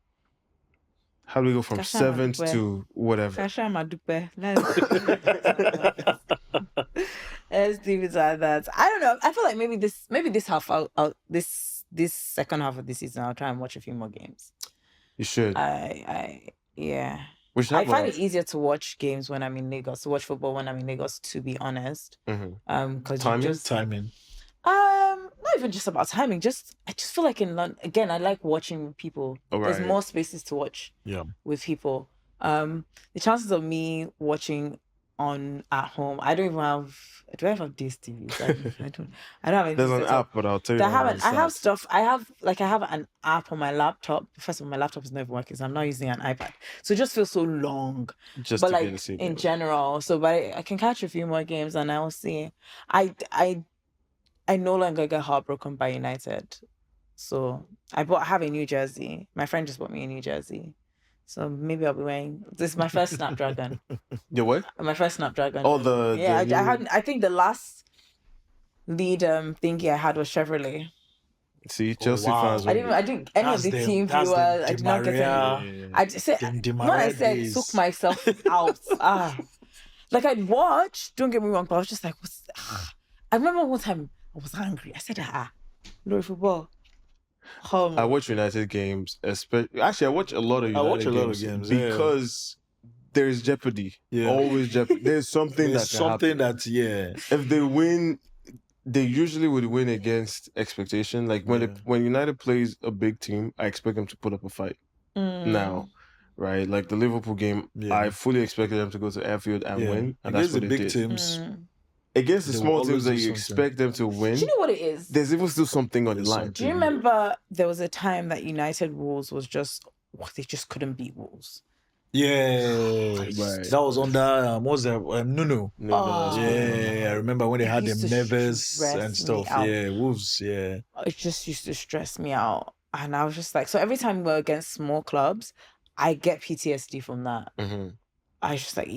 How do we go from 7th to whatever? Let's leave it like that. I don't know. I feel like maybe this half, this second half of the season, I'll try and watch a few more games. You should. Yeah. I find it easier to watch games when I'm in Lagos, to watch football when I'm in Lagos, to be honest. Because timing. Not even just about timing. I just feel like in London, again, I like watching people. There's more spaces to watch with people. The chances of me watching on at home. I don't even have. Do I have DSTV? I don't have anything. There's an set up. app, but I'll tell you. I have stuff. I have an app on my laptop. First of all, my laptop is never working, so I'm not using an iPad. So it just feels so long. Just but to like get to see in games. general, so but I can catch a few more games and I will see. I no longer get heartbroken by United. So I have a new jersey. My friend just bought me a new jersey. So maybe I'll be wearing. This is my first Snapdragon. Your what? My first Snapdragon. Oh, I think the last lead thingy I had was Chevrolet. See, Chelsea wow. fans. I didn't any of the team viewers. I did not get any. I just said when I said took myself out. Like I'd watch. Don't get me wrong, but I was just like, what's? I remember one time I was angry. I said, Lord football. I watch United games, especially. Actually, I watch a lot of United games because there's jeopardy. Yeah. Always jeopardy. There's something There's that something happen. that yeah. If they win, they usually would win against expectation. Like when United plays a big team, I expect them to put up a fight. Now, right? Like the Liverpool game, I fully expected them to go to Anfield and win, and that's what the they big did. teams. Against the They small will teams always that do you something. expect them to win, Do you know what it is? there's even still something on the line. Do you remember there was a time that United Wolves was just they just couldn't beat Wolves? Yeah, Right. that was under what was that? Nuno. No, I remember when they had them used to Neves stress and me stuff. out. Yeah, Wolves. Yeah, It just used to stress me out, and I was just like, so every time we're against small clubs, I get PTSD from that. I was just like,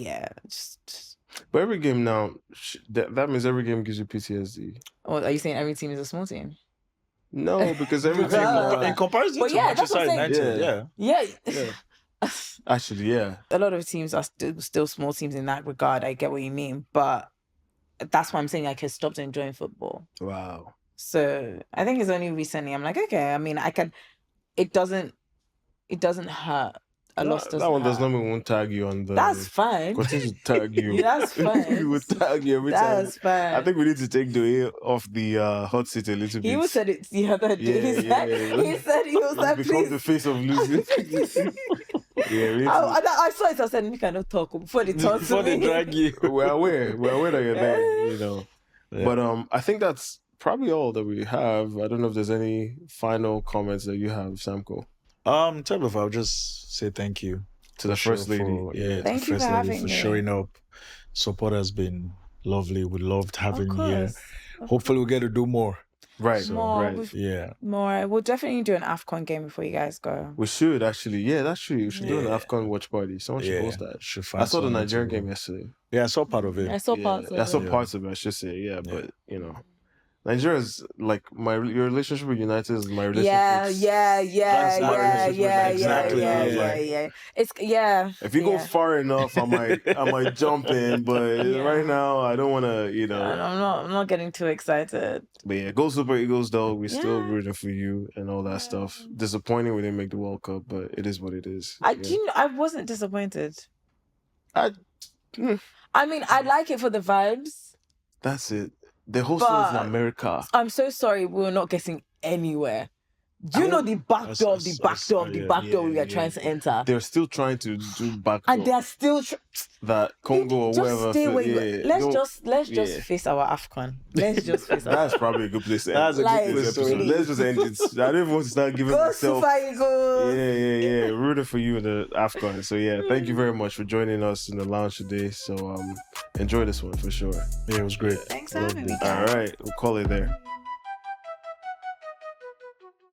just. But every game now, that means every game gives you PTSD. Oh, are you saying every team is a small team? No, because every team. in comparison to Manchester United, Yeah. Actually, yeah. A lot of teams are still small teams in that regard. I get what you mean, but that's why I'm saying I can stop enjoying football. Wow. So I think it's only recently I'm like, okay, I mean, I can. It doesn't hurt. A loss doesn't that one hurt. does not mean won't tag you on the. That's fine. Continue to tag you. That's fine. We will tag you every time. That's fine. I think we need to take the air off the hot seat a little bit. He even said it the other day. He said he was like, become please. the face of losing. I saw it. I said, "You cannot talk before they talk before to me." they drag you. We're aware that you're there, you know. Yeah. But I think that's probably all that we have. I don't know if there's any final comments that you have, Samco. Tabitha, I'll just say thank you to the first lady. Thank you for having me. Showing up. Support has been lovely. We loved having you here. Hopefully, we'll get to do more. Right. So, right. More. We'll definitely do an AFCON game before you guys go. We should actually. Yeah, that's true. We should do an AFCON watch party. Someone should post that. I saw the Nigerian game yesterday. Yeah, I saw part of it. I saw parts of it. I saw parts of it, I should say. Yeah, but you know. Nigeria is like your relationship with United is my relationship. Yeah. It's If you go far enough, I might jump in, but right now I don't want to. You know, I'm not getting too excited. But yeah, go Super Eagles though. We're still rooting for you and all that stuff. Disappointing we didn't make the World Cup, but it is what it is. I wasn't disappointed. I mean, I like it for the vibes. That's it. The hosting is in America. I'm so sorry we're not getting anywhere. You know the back door we are trying to enter. They're still trying to do back door. And they're still that Congo or whatever. Stay where let's just face our AFCON. Let's just face our That's probably a good place to end. That's a good place to end. Let's just end it. I don't even want to start giving myself. Yeah. Rooting for you in the AFCON. So yeah, thank you very much for joining us in the lounge today. So enjoy this one for sure. Yeah, it was great. Thanks for having me. All right, we'll call it there.